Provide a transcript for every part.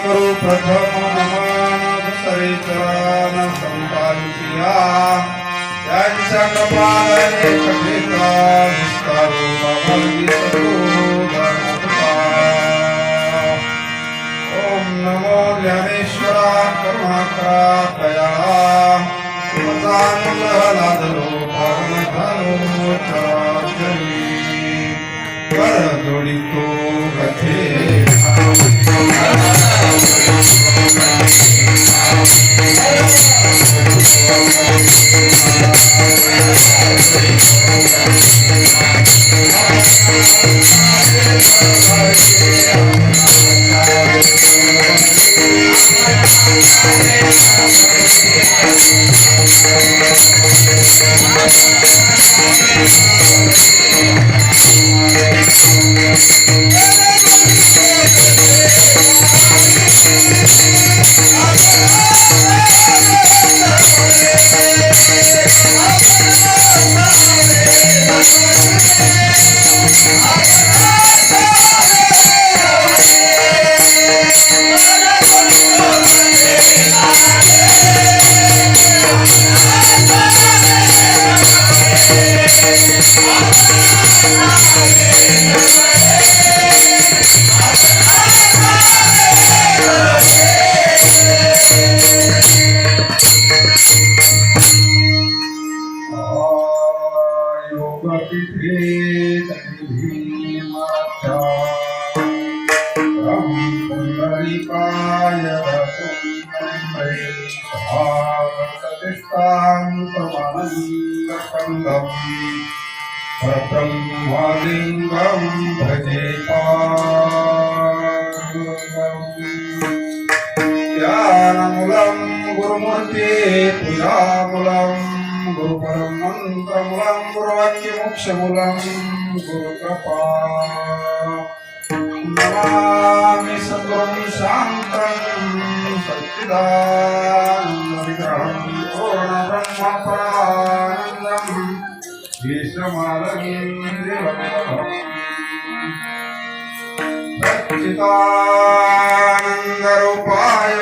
करू प्रथम नमन सरिचरण संपादिया त्यांच्या कपाळाने कथेचा विस्तारू भगवंतो गणपता. ओम नमो ज्ञानेश्वरा करुणाकरा दयाळा लादलो पावन झालो चराचरी कर जोडितो कथे ब्रह्मलिंगं भजे ध्यानमूलं गुरुमूर्ते पूजामूलं गुरुपरमन्त्रमूलं गुरुवाक्यमोक्षमूलं गुरुकृपा. नमामि सद्गुरुं शान्तं सच्चिदानन्दविग्रहं पूर्णब्रह्मपरानन्दम् सच्चिदानन्दरूपाय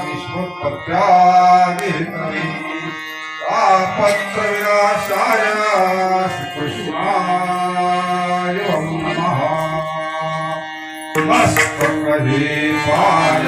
विश्वोत्पत्त्यादिहेतवे तापत्रविनाशाय श्रीकृष्णाय नमः. मस्तकदेवाय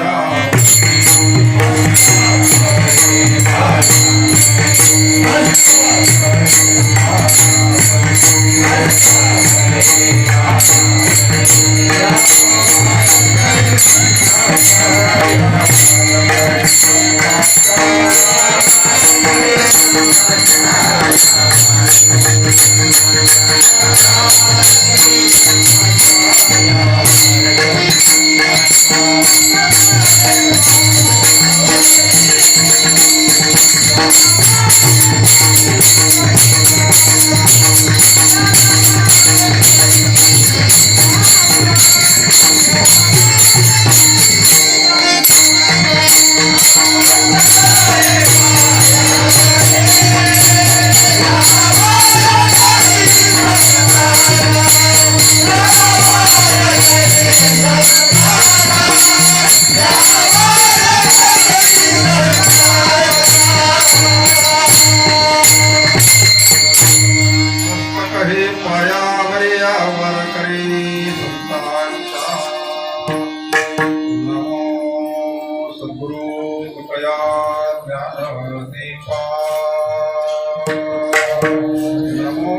नमो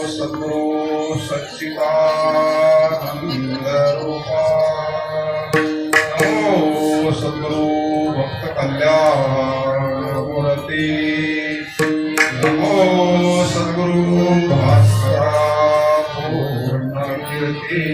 सद्गुरु सच्चिदानन्दरूपा. नमो सद्गुरु भक्त कल्याणमूर्ते. नमो सद्गुरु भास्करा पूर्णकीर्ती.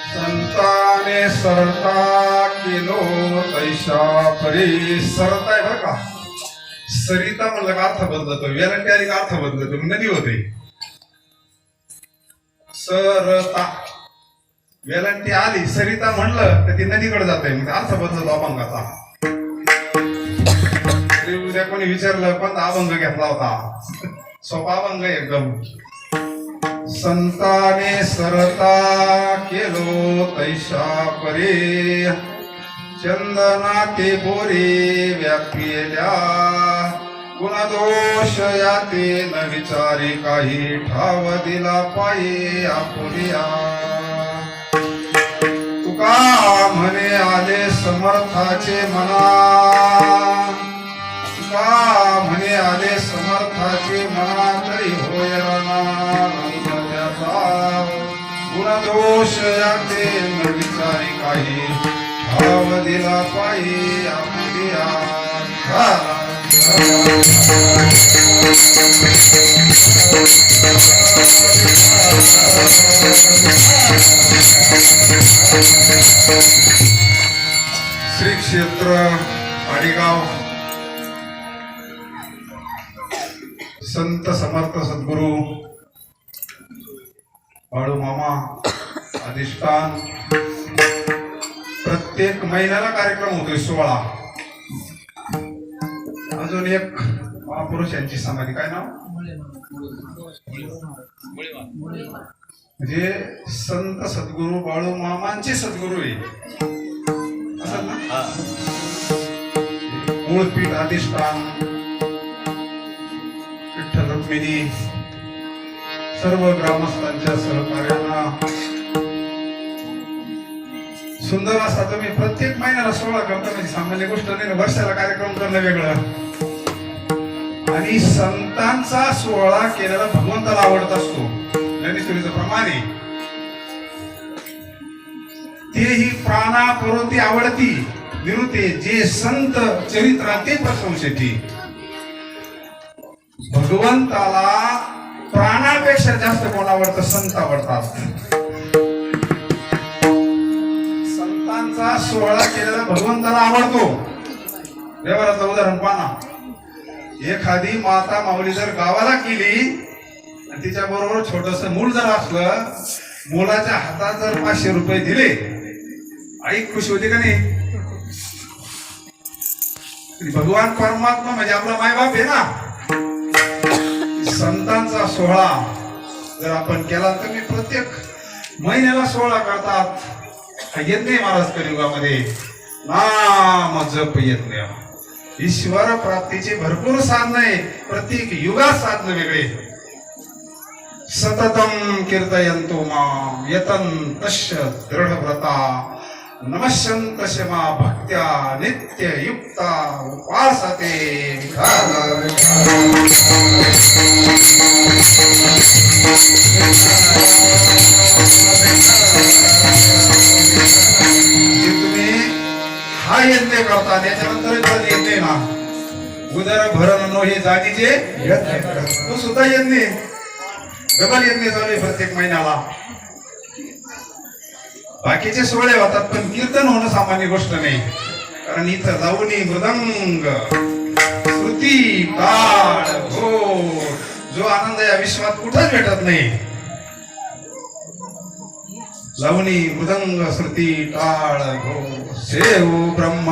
संताने सरता केलो तैशा परी. सरता आहे बरं का, सरिता म्हणलं का अर्थ बदलतो, वेलंट्यारी अर्थ बदलतो, नदी होते. सरता वेलांटी आली सरिता म्हणलं तर ती नदीकडे जाते म्हणजे अर्थ बदलतो अभंगाचा. उद्या कोणी विचारलं कोणता अभंग घेतला होता, सोपा अभंग एकदम. संताने सरता केलो तैशा परे, चंदना ते बोरे व्यापिल्या, गुणदोष याते न विचारी काही, ठाव दिला पाये आपुलिया. तुका म्हणे आले समर्थाचे मना, तुका म्हणे आले समर्थाचे मना, तरी होय रणानंद त्याचा, गुणदोष याते न विचारी काही, ठाव दिला पाये आपुलिया. श्री क्षेत्र आडेगाव संत समर्थ सद्गुरु बाळूमामा अधिष्ठान. प्रत्येक महिन्याला कार्यक्रम होतोय 16. अजून एक महापुरुष यांची समाधी, काय नाव म्हणजे संत सद्गुरु बाळूमामांचे सद्गुरु आहे असं ना. मूळपीठ अधिष्ठान विठ्ठल रुक्मिणी सर्व ग्रामस्थांच्या सहकार्यानं सुंदर असा तुम्ही प्रत्येक महिन्याला 16 करता म्हणजे सामान्य गोष्ट नाही. वर्षाला कार्यक्रम करणं वेगळं आणि संतांचा 16 केलेला भगवंताला आवडत असतो. ज्ञानेश्वरीचं प्रमाण आहे तेही प्राणापुरती आवडती निरुते, जे संत चरित्रात ते प्रशंसेती. भगवंताला प्राणापेक्षा जास्त कोण आवडतं? संत आवडतात. संतांचा 16 केलेला भगवंताला आवडतो. व्यवहाराचं उदाहरण पाहा. एखादी माता माऊली जर गावाला गेली आणि तिच्या बरोबर छोटस मूल जर असलं, मुलाच्या हातात जर 500 रुपये दिले, आई खुश होते का नाही? भगवान परमात्मा म्हणजे आपला मायबाप आहे ना. संतांचा 16 जर आपण केला तर मी प्रत्येक महिन्याला 16 करतात. येत नाही महाराज कलियुगामध्ये नाम जप येत नाही. ईश्वर प्राप्तीचे भरपूर साधन आहे, प्रत्येक युगात साधन वेगळे. सततम कीर्तयन्तो मां यतन्तश्च दृढव्रता, नमस्यन्त मा भक्त्या नित्य युक्ता उपासते. तुम्ही हा यज्ञ करता त्याच्यानंतर यज्ञ ना उदर भरण नो हे जातीचे तो सुद्धा यज्ञ डबल यज्ञ चालू आहे प्रत्येक महिन्याला. बाकीचे 16 होतात पण कीर्तन होणं सामान्य गोष्ट नाही. कारण इथं लावणी मृदंग श्रुती ताळ घोष जो आनंद या विश्वात कुठंच भेटत नाही. लावणी मृदंग श्रुती टाळ घोष सेव ब्रह्म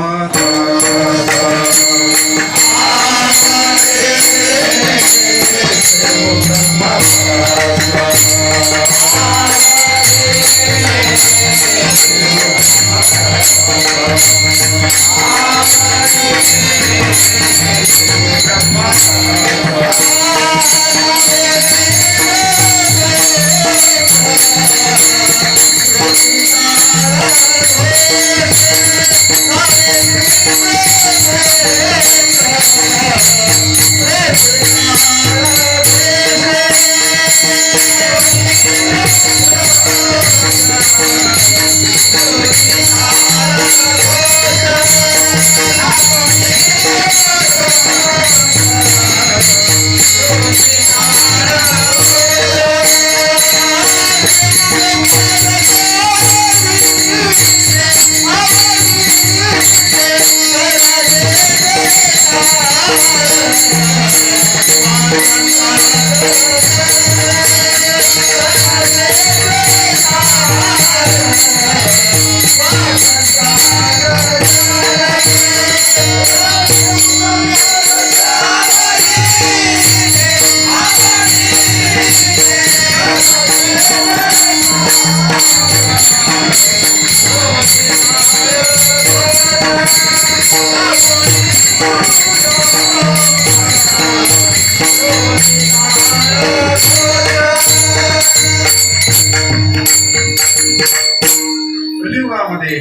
कलियुगामध्ये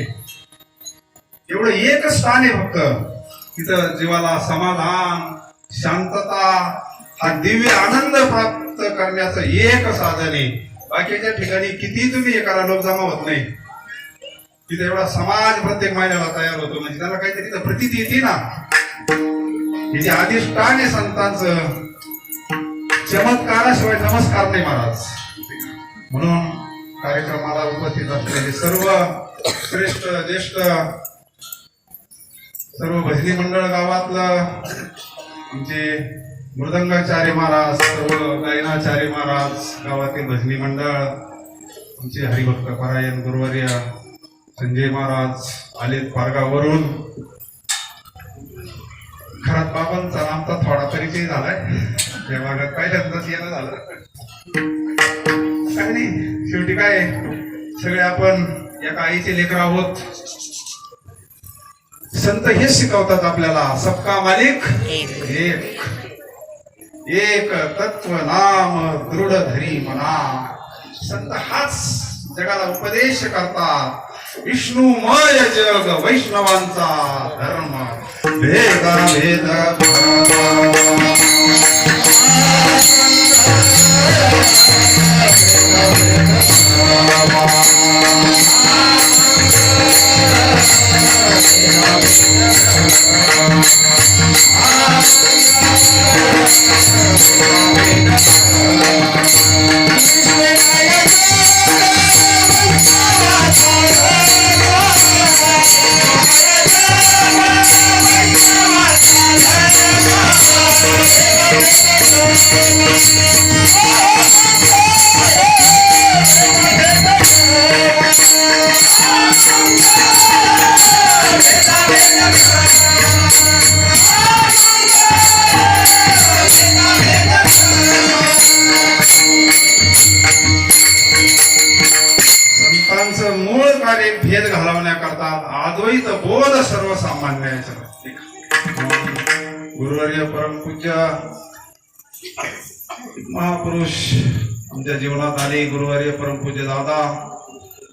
एवढं एक स्थान आहे फक्त, तिथं जीवाला समाधान, शांतता, हा दिव्य आनंद प्राप्त करण्याचं एक साधन आहे. बाकीच्या ठिकाणी किती तुम्ही एकाला लोक जमा होत नाही. तिथे एवढा समाज प्रत्येक महिन्याला तयार होतो, म्हणजे त्याला काहीतरी तिथं प्रतीती येते ना. हे जे अधिष्ठान आहे संतांचं, चमत्काराशिवाय नमस्कार नाही महाराज. म्हणून कार्यक्रमाला उपस्थित असलेले सर्व श्रेष्ठ ज्येष्ठ, सर्व भजनी मंडळ गावातलं, आमचे मृदंगाचार्य महाराज, सर्व गायनाचार्य महाराज, गावातील भजनी मंडळ, आमचे हरिभक्त परायण गुरुवर्य संजय महाराज आलेत पारगावरून. खरात बाबांचा आमचा थोडा परिचय झालाय, त्या भागात पहिल्यांदाच येणं झालं. काय नाही, शेवटी काय सगळे आपण एका आईचे लेकर आहोत. संत हेच शिकवतात आपल्याला, सबका मालिक एक, एक तत्व नाम दृढ धरी मना. संत हाच जगाला उपदेश करतात. विष्णुमय जग वैष्णवांचा धर्म, भेद भेद संतांचं मूळ कार्य भेद घालवण्याकरता अद्वैत बोध सर्वसामान्यांचं. गुरुवर्य परमपूज्य महापुरुष आमच्या जीवनात आले, गुरुवर्य परमपूज्य दादा,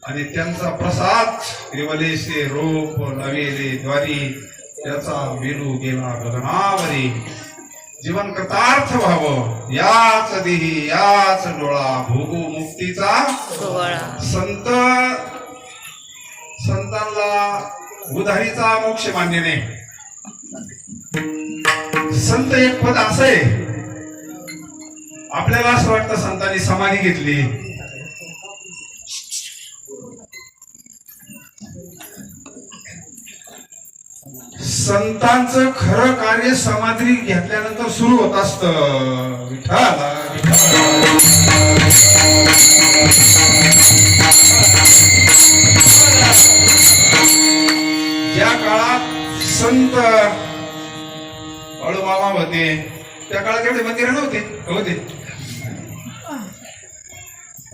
आणि त्यांचा प्रसाद केवलेसे रूप नवेले द्वारी, त्याचा विरू गेला गगनावरी. जीवन कृतार्थ व्हावं याच देही याच डोळा, भोगू मुक्तीचा संतांना उधारीचा मोक्ष मान्य नाही. संत एक पद असं आहे, आपल्याला असं वाटतं संतांनी समाधी घेतली. संतांचं खरं कार्य समाधी घेतल्यानंतर सुरू होत असतं. विठ्ठल ज्या काळात संत बाळूमामा होते, त्या काळात एवढे मंदिर नव्हते.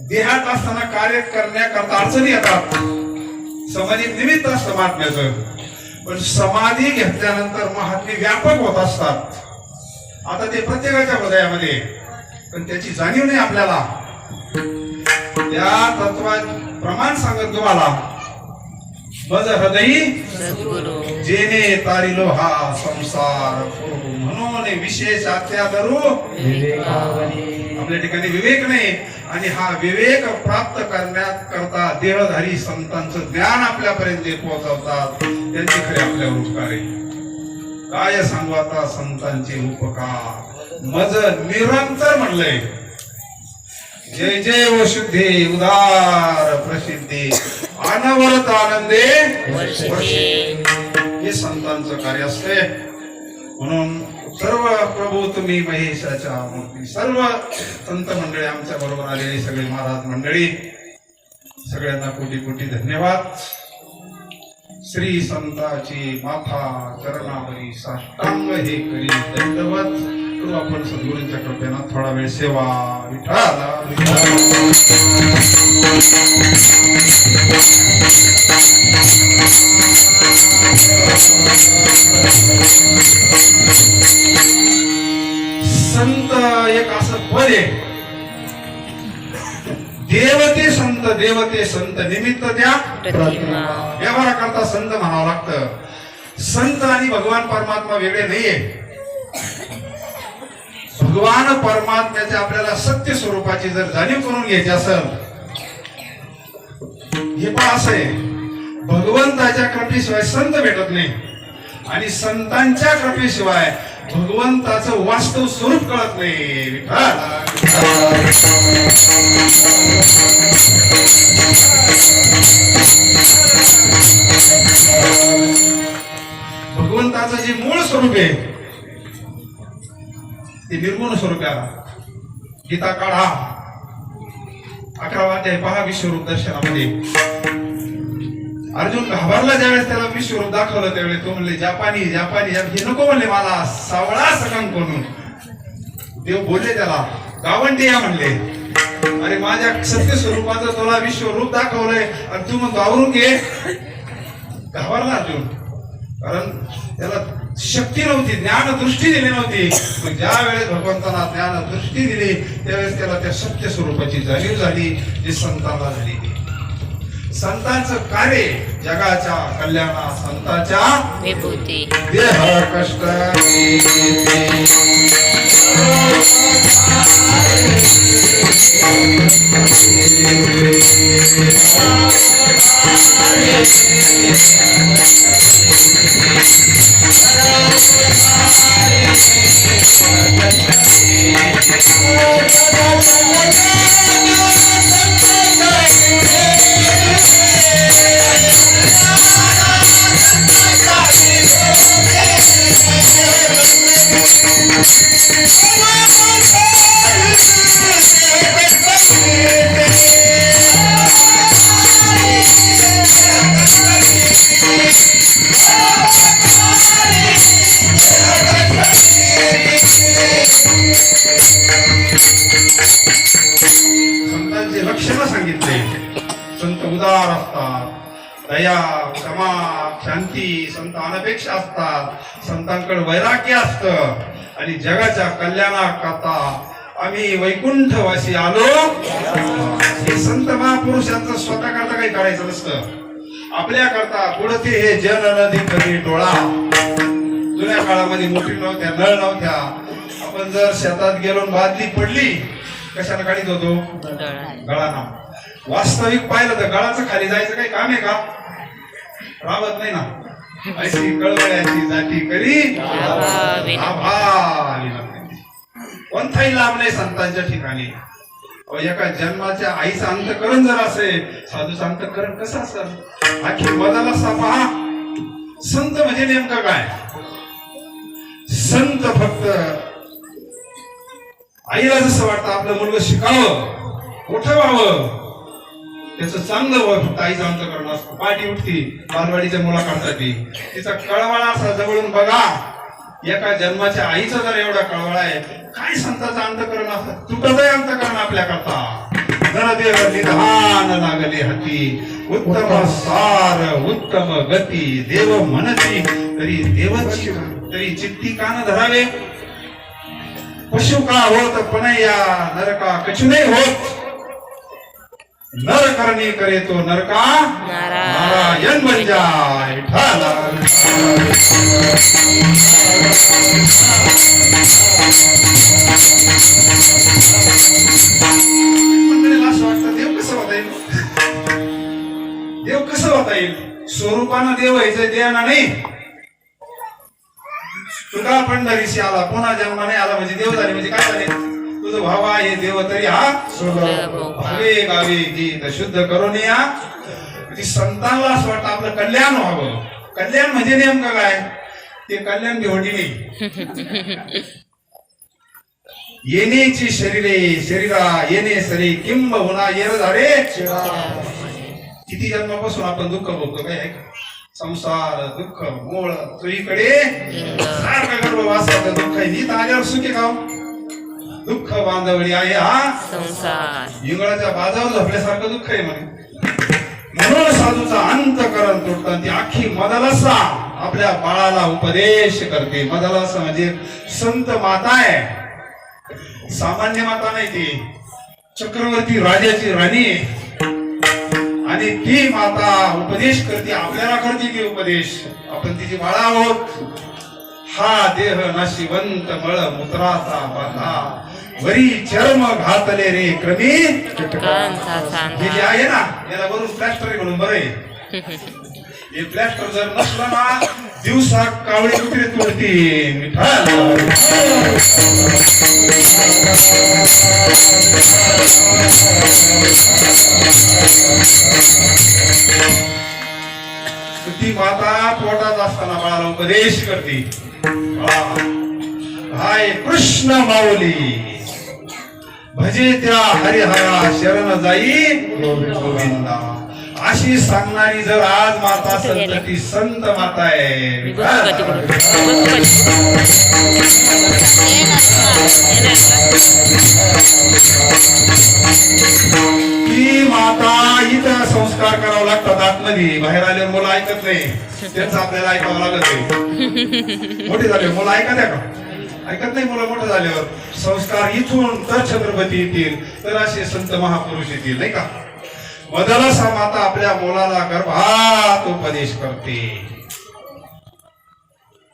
देहात असताना कार्य करण्याकरता अडचणी येतात. समाधी निमित्त असतं महात्म्याचं, पण समाधी घेतल्यानंतर महात्मे व्यापक होत असतात. आता ते प्रत्येकाच्या हृदयामध्ये, पण त्याची जाणीव नाही आपल्याला. त्या तत्वात प्रमाण सांगत तुम्हाला, मज हृदयी जेने तारिलो हा संसार, म्हणून विशेष अत्यादरू आपल्या ठिकाणी विवेक नाही. आणि हा विवेक प्राप्त करण्याकरता देहधारी संतांचं ज्ञान आपल्यापर्यंत पोहोचवतात. त्यांचे खरे आपल्यावर उपकार आहे. काय सांगू आता संतांचे उपकार, मज निरंतर म्हणलंय. जय जय व शुद्धे उदार प्रसिद्धी, अनवरत आनंदे हे संतांचं कार्य असते. म्हणून सर्व प्रभू तुम्ही महेशाच्या मूर्ती, सर्व संत मंडळी आमच्या बरोबर आलेली सगळी महाराज मंडळी, सगळ्यांना कोटी कोटी धन्यवाद. श्री संताची माथा चरणावरी साष्टांग हे करी दंडवत करू आपण सद्गुरूंच्या कृपेनं थोडा वेळ सेवा. विठ्ठला संत एक असं पद आहे, देवते संत, देवते संत निमित्त त्या प्रतिमा. व्यवहारा करता संत म्हणावं लागतं. संत आणि भगवान परमात्मा वेगळे नाहीये. भगवान परमात्म्याच्या आपल्याला सत्य स्वरूपाची जर जाणीव करून घ्यायची असेल, हे पण असं आहे, भगवंताच्या कृपेशिवाय संत भेटत नाही आणि संतांच्या कृपेशिवाय भगवंताचं वास्तव स्वरूप कळत नाही. भगवंताचं जे मूळ स्वरूप आहे ते निर्गुण स्वरूप आहे. गीता काढा 11वा अध्याय पहा, विश्वरूप दर्शनामध्ये अर्जुन घाबरला. ज्यावेळेस त्याला विश्वरूप दाखवलं त्यावेळेस तो म्हणले जापानी जापानी, हे नको म्हणले मला सावळा सकंक म्हणून. देव बोलले त्याला गावंडी या म्हणले. अरे माझ्या सत्य स्वरूपाचं तुला विश्वरूप दाखवलंय आणि तू म्हणतो आवरून घे. घाबरला अर्जुन, कारण त्याला शक्ती नव्हती, ज्ञान दृष्टी दिली नव्हती. ज्या वेळेस भगवंतांना ज्ञान दृष्टी दिली त्यावेळेस त्याला त्या सत्य स्वरूपाची जाणीव झाली, जी संतांना झाली. संतांचं कार्य जगाच्या कल्याणा, संतांच्या विभूती. देह कष्ट संतांचे लक्षण सांगितले. संत उदार असतात, दया, क्षमा, शांती, संत अनपेक्षा असतात, संतांकडे वैराग्य असतं आणि जगाच्या कल्याणाकरता आम्ही वैकुंठवासी आलो. हे संत महापुरुषांचं स्वतः करता काही करायचं नसतं, आपल्या करता पुढे हे जन नदी कधी डोळा. जुन्या काळामध्ये मोठी नव्हत्या, नळ नव्हत्या. आपण जर शेतात गेलो बादली पडली कशाला काढीत होतो? गळाना. वास्तविक पाहिलं तर गळाचं खाली जायचं काही काम आहे का? राहत नाही ना. अशी कळवळ्याची जाती करी कोणताही लाभ नाही संतांच्या ठिकाणी. एका जन्माच्या आईचं अंतकरण जर असेल, साधूचं अंतकरण कसं असेल? अखेर बदल असा पहा. संत म्हणजे नेमकं काय? संत फक्त आईला जसं वाटतं आपलं मुलगा शिकावं, मोठं व्हावं, त्याचं चांगलं व्हावं, फक्त आईचं अंतकरण असतं. पाठी उठती, बालवाडीच्या मुला काढतात, तिचा कळवळा असा जवळून बघा. एका जन्माच्या आईचा जर एवढा कळवळा आहे, काय संतांचं अंतकरण असतं? तुटतही अंतकरण आपल्या करता. जनदेव निधान लागले हाती, उत्तम सार उत्तम गती, देव म्हणती तरी देवाची तरी चित्ती कान धरावे. पशु का होत पणया नरका कछु नाही होत, नर करणी करे तो नरका नारायण बन जाय. मंडळीला असं वाटतं देव कसं होता येईल? देव कसं होता येईल? स्वरूपानं देव व्हायचं, देवाना नाही. तुला पंढरीशी आला, पुन्हा जन्माने आला म्हणजे देव झाले. म्हणजे काय झाले? तुझं भावा हे देव तरी हा भावे गावे गीत शुद्ध करून या. संतांना असं वाटतं आपलं कल्याण व्हावं. कल्याण म्हणजे नेमकं काय? ते कल्याण घेऊन येणे. येण्याची शरीरा येणे सरी किंब होणार येर झाडे. किती जन्मापासून आपण दुःख भोगतो काय आहे का? संसार दुःख मूळ तुझीकडे सारखं गर्भवासाचं दुःख आहे. नीत आल्यावर सुखी गाव दुःख बांधवली आहे हा संसार. इंगळाच्या बाजावर झोपल्यासारखं दुःख आहे म्हणे. म्हणून साधूचा अंतकरण तुटतं. ती आखी मदलसा आपल्या बाळाला उपदेश करते. मदलसा म्हणजे संत माता आहे, सामान्य माता नाही. ती चक्रवर्ती राजाची राणी आणि ती माता उपदेश करते. आपल्याला करते ती उपदेश. आपण तिची बाळा आहोत. हा देह नाशिवंत मळ मूत्राचा बाधा वरी चर्म घातले रे क्रमी. हे जे आहे ना याला वरून प्लॅस्टर म्हणून बरं आहे. हे प्लॅस्टर जर नसलं ना दिवसा कावळे कुत्रे तोडते. मिठाल ती माता पोटात असताना बाळाला उपदेश करते. हाय कृष्ण माऊली भजे त्या हरिहरा शरण जाई गोविंदा. अशी सांगणारी जर आज माता असेल तर ती संत माता आहे. ती माता इथं संस्कार करावं लागतात आतमध्ये. बाहेर आल्यावर मुलं ऐकत नाही. त्यांचं आपल्याला ऐकावं लागत नाही. मोठे झाले मुलं ऐका द्या का? ऐकत नाही मुलं. मोठं झाल्यावर संस्कार इथून तर छत्रपती येतील, तर असे संत महापुरुष येतील नाही का? मदलसा माता आपल्या मुलाला गर्भात उपदेश करते.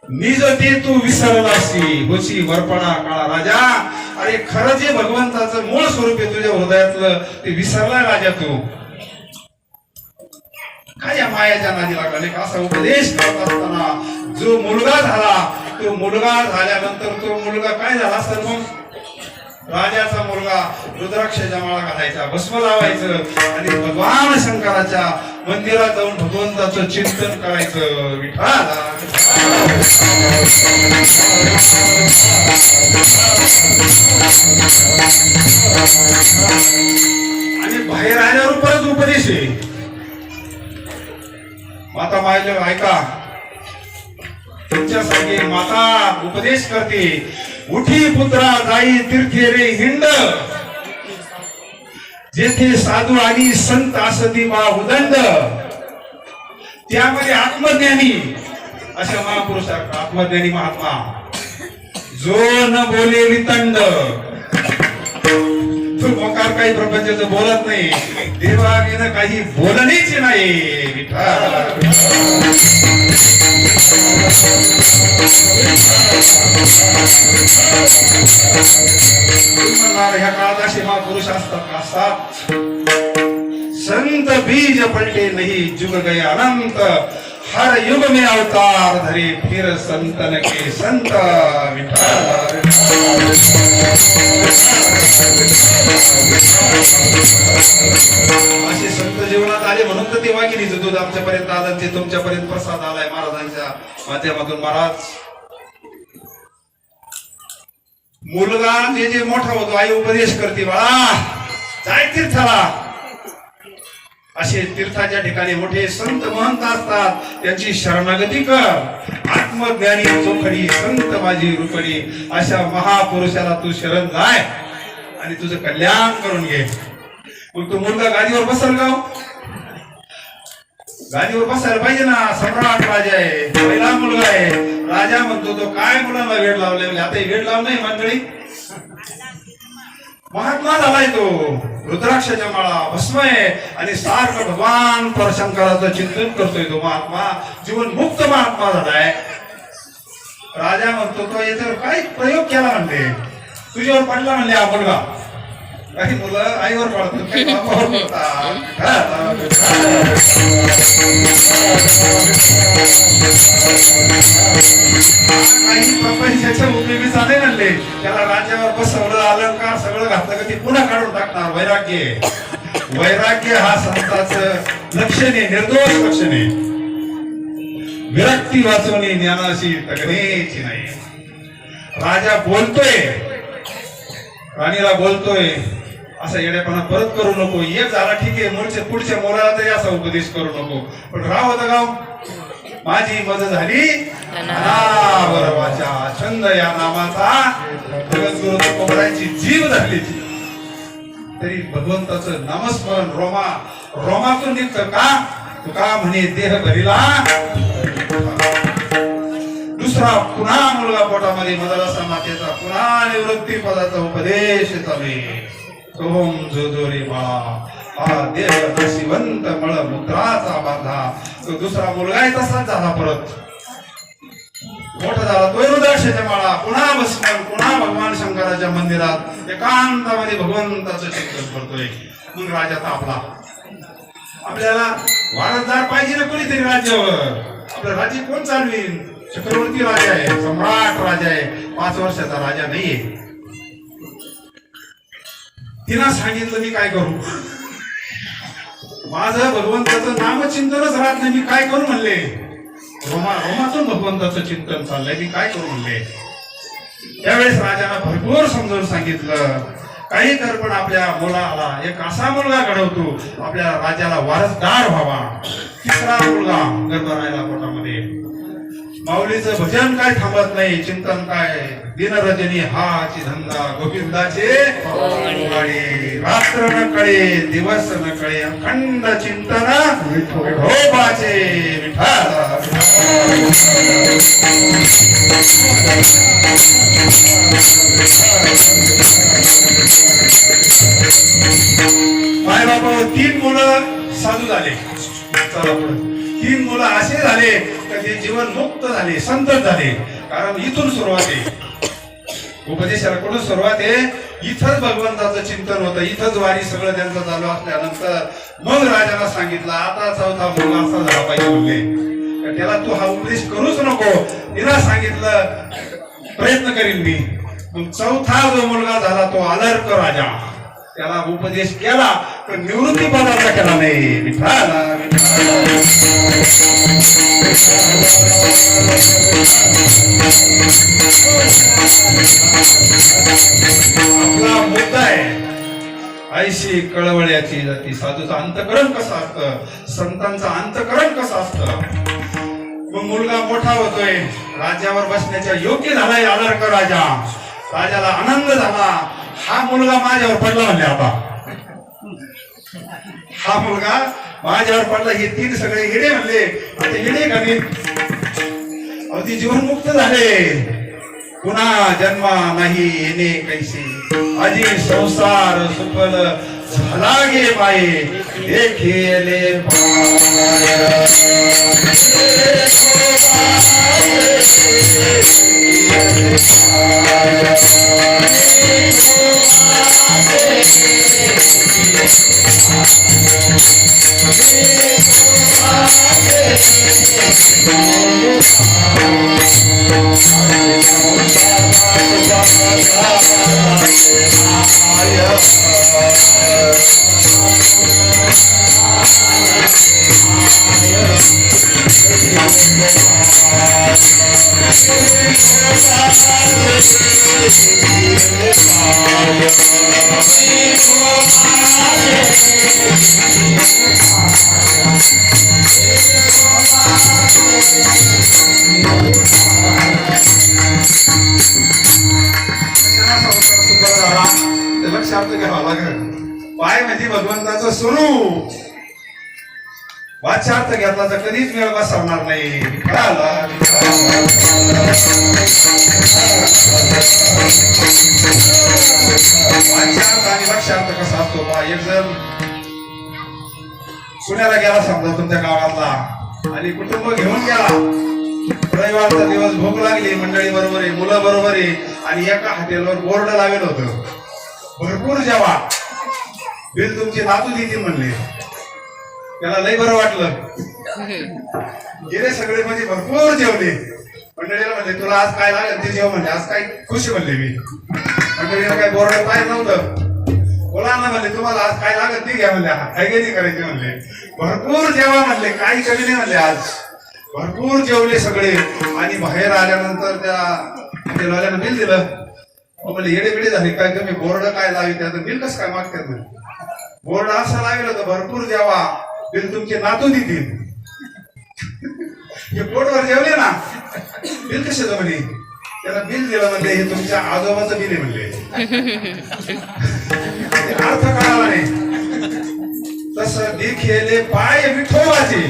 निज ते तू विसरलासी होशी वरपणा काळा राजा. अरे खरं जे भगवंताचं मूळ स्वरूप आहे तुझ्या हृदयातलं ते विसरला राजा तू. काय या मायाच्या नादी लागला. असा उपदेश करत असताना जो मुलगा झाला तो मुलगा झाल्यानंतर तो मुलगा काय झाला असेल मग? राजाचा मुलगा रुद्राक्षाच्या माळा घालायचा, भस्म लावायचं आणि भगवान शंकराच्या मंदिरात जाऊन भगवंताचं चिंतन करायचं. विठाल आणि बाहेर आल्यावर परत उपदेश आहे. माता मायले ऐका. तुमच्यासाठी माता उपदेश करते. उठी पुत्रा जाई तीर्थे रे हिंड. जेथे साधू आणि संत असती मा उदंड. त्यामध्ये आत्मज्ञानी अशा महापुरुषात आत्मज्ञानी महात्मा जो न बोले वितंड. तो मोकार काही प्रपंचाचं बोलत नाही. देवागेनं काही बोलणेच नाही. ह्या काळात असे महापुरुष असतात. संत बीज पलटे नहीं जुग गए अनंत. हर युग में अवतार धरे फिर संतन के संत. असे संत जीवनात आले म्हणून तर ते वाघिणीचं दूध आमच्यापर्यंत आलं. ते तुमच्यापर्यंत प्रसाद आलाय महाराजांच्या माध्यमातून. महाराज मुलगा जे जे मोठा होतो आई उपदेश करते. बाळा जाय तीर्थाला. असे तीर्थाच्या ठिकाणी मोठे संत महंत असतात. त्यांची शरणागती कर. आत्मज्ञानी चोखडी संत माझी रूपडी. अशा महापुरुषाला तू शरण जाय आणि तुझं कल्याण करून घे. मग तो मुलगा गादीवर बसल का? गादीवर बसायला पाहिजे ना. सम्राट राजा आहे, पहिला मुलगा आहे. राजा म्हणतो तो काय मुलांना वेळ लावले. म्हणजे आता वेळ लावलं नाही मंडळी. महात्मा झालाय तो. रुद्राक्षाच्या माळा भस्म आहे आणि सारखं भगवान परशंकराचं चिंतन करतोय तो महात्मा. जीवन मुक्त महात्मा झालाय. राजा म्हणतो तो याच्यावर काय प्रयोग केला म्हणते. तुझ्यावर पडला म्हणले हा मुलगा. काही मुलं आईवर पडतात, काही बापावर पडतात. काही प्रपंचाच्या उपयोगी चाले म्हणले. त्याला राज्यावर बसवलं, अलंकार सगळं घातलं का ते पुन्हा काढून टाकणार. वैराग्य. वैराग्य हा संताचं लक्षण आहे, निर्दोष लक्षण आहे. विरक्ती वाचवणे ज्ञानाशी तगण्याची नाही. राजा बोलतोय, राणीला बोलतोय, असा येडेपणा परत करू नको. एक झाला ठीक आहे, पुढच्या मुलाला तरी असा उपदेश करू नको. पण राव होतं गाव, माझी मज झाली अनावरवाचा छंद या नामाचा जगद्गुरु तुकोबरायांची जीव झाली. तरी भगवंताचं नामस्मरण रोमातून निघतं का? तुका म्हणे देह भरिला. दुसरा पुन्हा मुलगा पोटामध्ये मदरसा मातेचा, पुन्हा निवृत्ती पदाचा उपदेश चालू. सोम जो रे बाळा, हा देह नशिवंत मळ मुद्राचा बांधा. तो दुसरा मुलगा तसाच झाला, परत मोठा झाला तो रुद्राक्षाच्या माळा. पुन्हा भस्मन, पुन्हा भगवान शंकराच्या मंदिरात एकांतामध्ये भगवंताचं चिंतन करतोय. मग राजा तापला. आपल्याला वारसदार पाहिजे ना कोणीतरी राज्यावर. आपलं राज्य कोण चालवीन? चक्रवर्ती राजा आहे, सम्राट राजा आहे, 5 वर्षाचा राजा नाहीये. तिला सांगितलं मी काय करू? माझं भगवंताचं नामचिंतनच राहत नाही, मी काय करू म्हणले. रोमातून भगवंताचं चिंतन चाललंय, मी काय करू म्हणले. त्यावेळेस राजाला भरपूर समजावून सांगितलं, काही कर पण आपल्या मुलाला एक असा मुलगा घडवतो आपल्या राज्याला वारसदार व्हावा. तिसरा मुलगा गर्भ राहिला पोटामध्ये. माऊलीचं भजन काय थांबत नाही, चिंतन काय दिनरजनी हाची धंदा गोविंदाचे रात्र न कळे दिवस न कळे अखंड चिंतन विठोबाचे. माय बाबा 3 मुलं साधू झाले. चला पुढे. 3 मुलं असे झाले की ते जीवन मुक्त झाले, संत झाले. कारण इथून सुरुवात आहे, उपदेशाला कुठून सुरुवात आहे? इथंच भगवंताचं चिंतन होतं, इथंच वारी सगळं त्यांचं चालू असल्यानंतर मग राजाला सांगितलं आता चौथा मुलगा असा झाला पाहिजे म्हणले. त्याला तू हा उपदेश करूच नको. तिला सांगितलं प्रयत्न करीन मी. मग चौथा जो मुलगा झाला तो अलर्क राजा. त्याला उपदेश केला पण निवृत्ती पदाचा केला नाही. आपला मुद्दा आहे ऐशी कळवळ्याची जाती. साधूचं अंतकरण कसं असतं, संतांचं अंतकरण कसं असतं. मग मुलगा मोठा होतोय, राज्यावर बसण्याच्या योग्य झालाय अलर्क राजा. राजाला आनंद झाला, हा मुलगा माझ्यावर पडला म्हणले. आता हा मुलगा माझ्यावर पडला. हे 3 सगळे हिडे म्हणले. आता हिडे कमी अगदी जीवनमुक्त झाले. पुन्हा जन्मा नाही येणे कैसे, आजी संसार सुफल झाला गे पाये देखिले लक्षात घ्यावा लागेल. पाय म्हणजे भगवंताचं स्वरूप. वाच्यार्थ घेतला तर कधीच मेळ बसवणार नाही. वाच्यार्थ आणि लक्षार्थ कसा असतो पा. एक जण पुण्याला गेला समजा तुमच्या गावातला आणि कुटुंब घेऊन गेला. रविवारचा दिवस भूक लागली, मंडळी बरोबर आहे, मुलं बरोबर आहे आणि एका हॉटेलवर बोर्ड लावेल होतं भरपूर जेवा, बिल तुमची नातू देतील म्हणले. त्याला लय बरं वाटलं. गेले सगळे म्हणजे भरपूर जेवले. मंडळीला म्हणले तुला आज काय लागेल ते जेव म्हणले. आज काय खुशी म्हणले मी. मंडळीला काय बोर्ड पाहिजे नव्हतं. मुलांना म्हणले तुम्हाला आज काय लागेल ती घ्या म्हणले. काय नाही करायचे म्हणले. भरपूर जेवा म्हणले, काही कमी नाही म्हणले. आज भरपूर जेवले सगळे आणि बाहेर आल्यानंतर त्या हॉटेलवाल्यानं बिल दिलं. म्हणजे येडे बिडे झाले काय, तुम्ही बोर्ड काय लावी त्याचं बिल कसं काय मागतात ना. बोर्ड असं लावलं तर भरपूर द्यावा, बिल तुमचे नातू देतील. हे पोटवर जेवले ना, बिल कसे म्हणे, त्याला बिल दिलं म्हणले हे तुमच्या आजोबाचं बिल आहे म्हणले. अर्थ कळाला नाही. तसं दिखेले पाय विठोबाचे,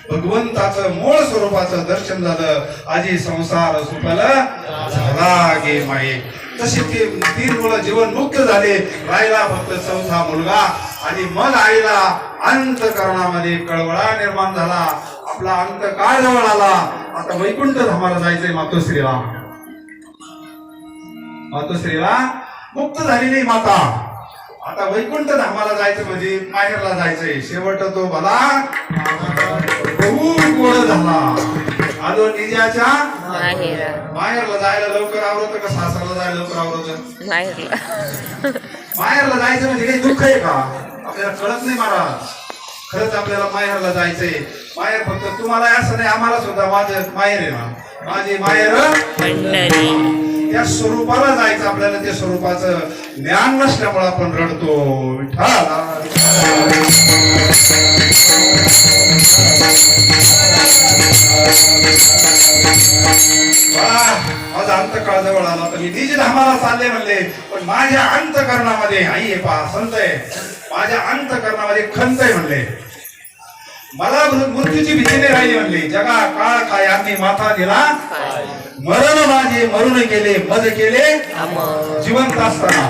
भगवंताचं मूळ स्वरूपाचं दर्शन झालं. आजी संसार सुखला झाला गे माये. तसे ते 3 मुलं जीवन मुक्त झाले. राहिला फक्त 4था मुलगा. आणि मग आईला अंतकरणामध्ये कळवळा निर्माण झाला. आपला अंत काळ जवळ आला. आता वैकुंठ धामाला जायचंय मातोश्रीला. मातोश्रीला मुक्त झालेली माता आता वैकुंठ धामाला जायचं म्हणजे माहेरला जायचंय. शेवट तो भला खूप गोड झाला. आलो निजाच्या माहेरला जायला लवकर आवरत का सासरला जायला लवकर आवरत? माहेरला जायचं म्हणजे काही दुःख आहे का? आपल्याला कळत नाही महाराज. खरंच आपल्याला माहेरला जायचंय. माहेर फक्त तुम्हाला असं नाही, आम्हाला सुद्धा माझं माहेर आहे ना. माझी माहेर त्या स्वरूपाला जायचं. आपल्याला त्या स्वरूपाचं ज्ञान नसल्यामुळे आपण रडतो. माझा अंतकाळ जवळ आला तर मी निज धामाला चालले म्हणले. पण माझ्या अंतकरणामध्ये आई आहे, पहा संत आहे, माझ्या अंतकरणामध्ये खंत आहे म्हणले. मला मृत्यूची भीती नाही राहिली म्हणले. जगा काळ काय आम्ही माथा दिला, मरण माझे मरून गेले, मज केले जिवंत असताना.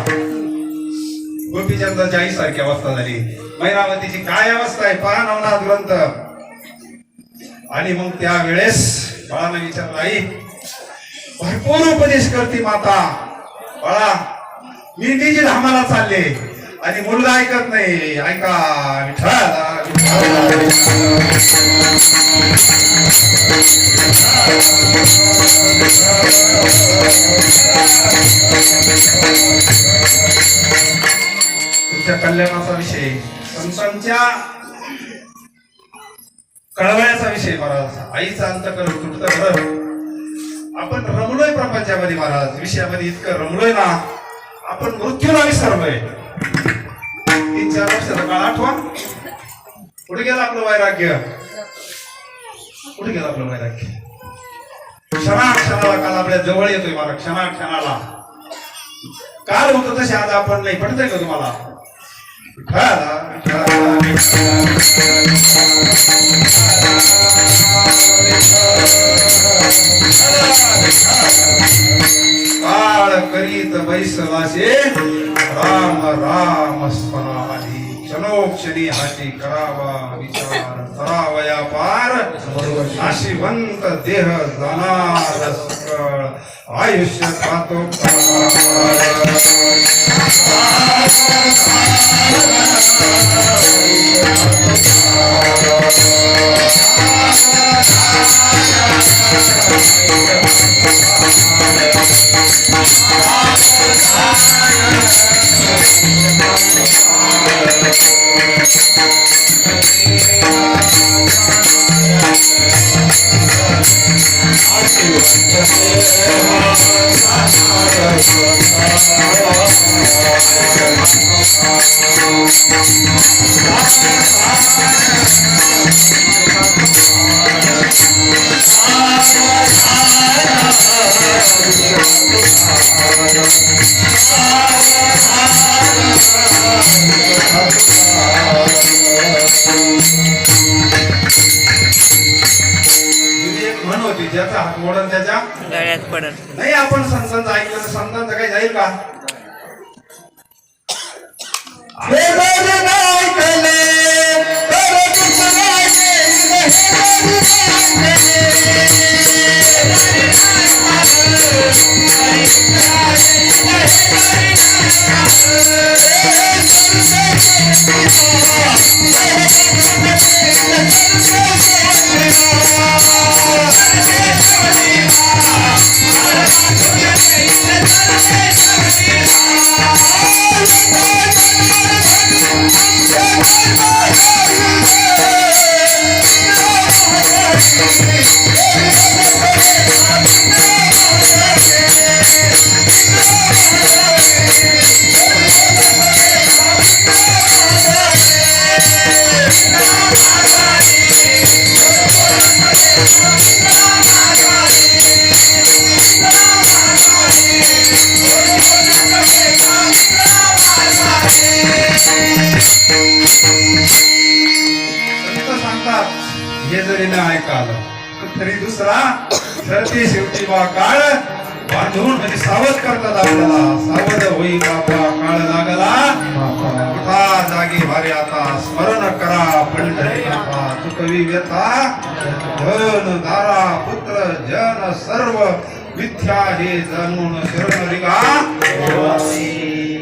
गोपीचंदाच्या आई सारखी अवस्था झाली. मैनावतीची काय अवस्था आहे पहा नवनाथ ग्रंथ. आणि मग त्यावेळेस बाळानं विचारलं, आई भरपूर उपदेश करते माता, बाळा मी निज धामाला चालले आणि मुलगा ऐकत नाही. ऐका तुमच्या कल्याणाचा विषय, संतांच्या कळवळ्याचा विषय महाराज. आईचा अंतकरण तुटतं बरं. आपण रमलोय प्रपंचामध्ये महाराज, विषयामध्ये इतकं रमलोय ना, आपण मृत्यूला विसरलोय. 3-4 वर्षाचा काळ आठवा. कुठे गेलं आपलं वैराग्य? कुठे गेलं आपलं वैराग्य? क्षणाक्षणाला काल आपल्या जवळ येतोय मला, क्षणाक्षणाला. काल होतं तसे आज आपण नाही. पडतंय का तुम्हाला? काळ करीत बैसलासे राम राम स्मराली. क्षणोक्षणी हाती करावा विचार, करावया पार नाशिवंत देह जाणार सकळ. आयुष्य खातो म्हण होती, ज्याचा हात मोडन त्याच्या गळ्यात पडन. नाही आपण संतांचं ऐकलं तर संतांचं काही जाईल का? सांगतात हे जरी न ऐकालं तरी दुसरा ठरते शेवटी बा काळ बांधून म्हणजे सावध करतात आपल्याला. सावध होई बापा काळ लागला उठा जागी भारी आता स्मरण करा पंढरी नाथा चुकवी व्यथा धन दारा पुत्र जन सर्व मिथ्या हे जाणून शरण रिगा.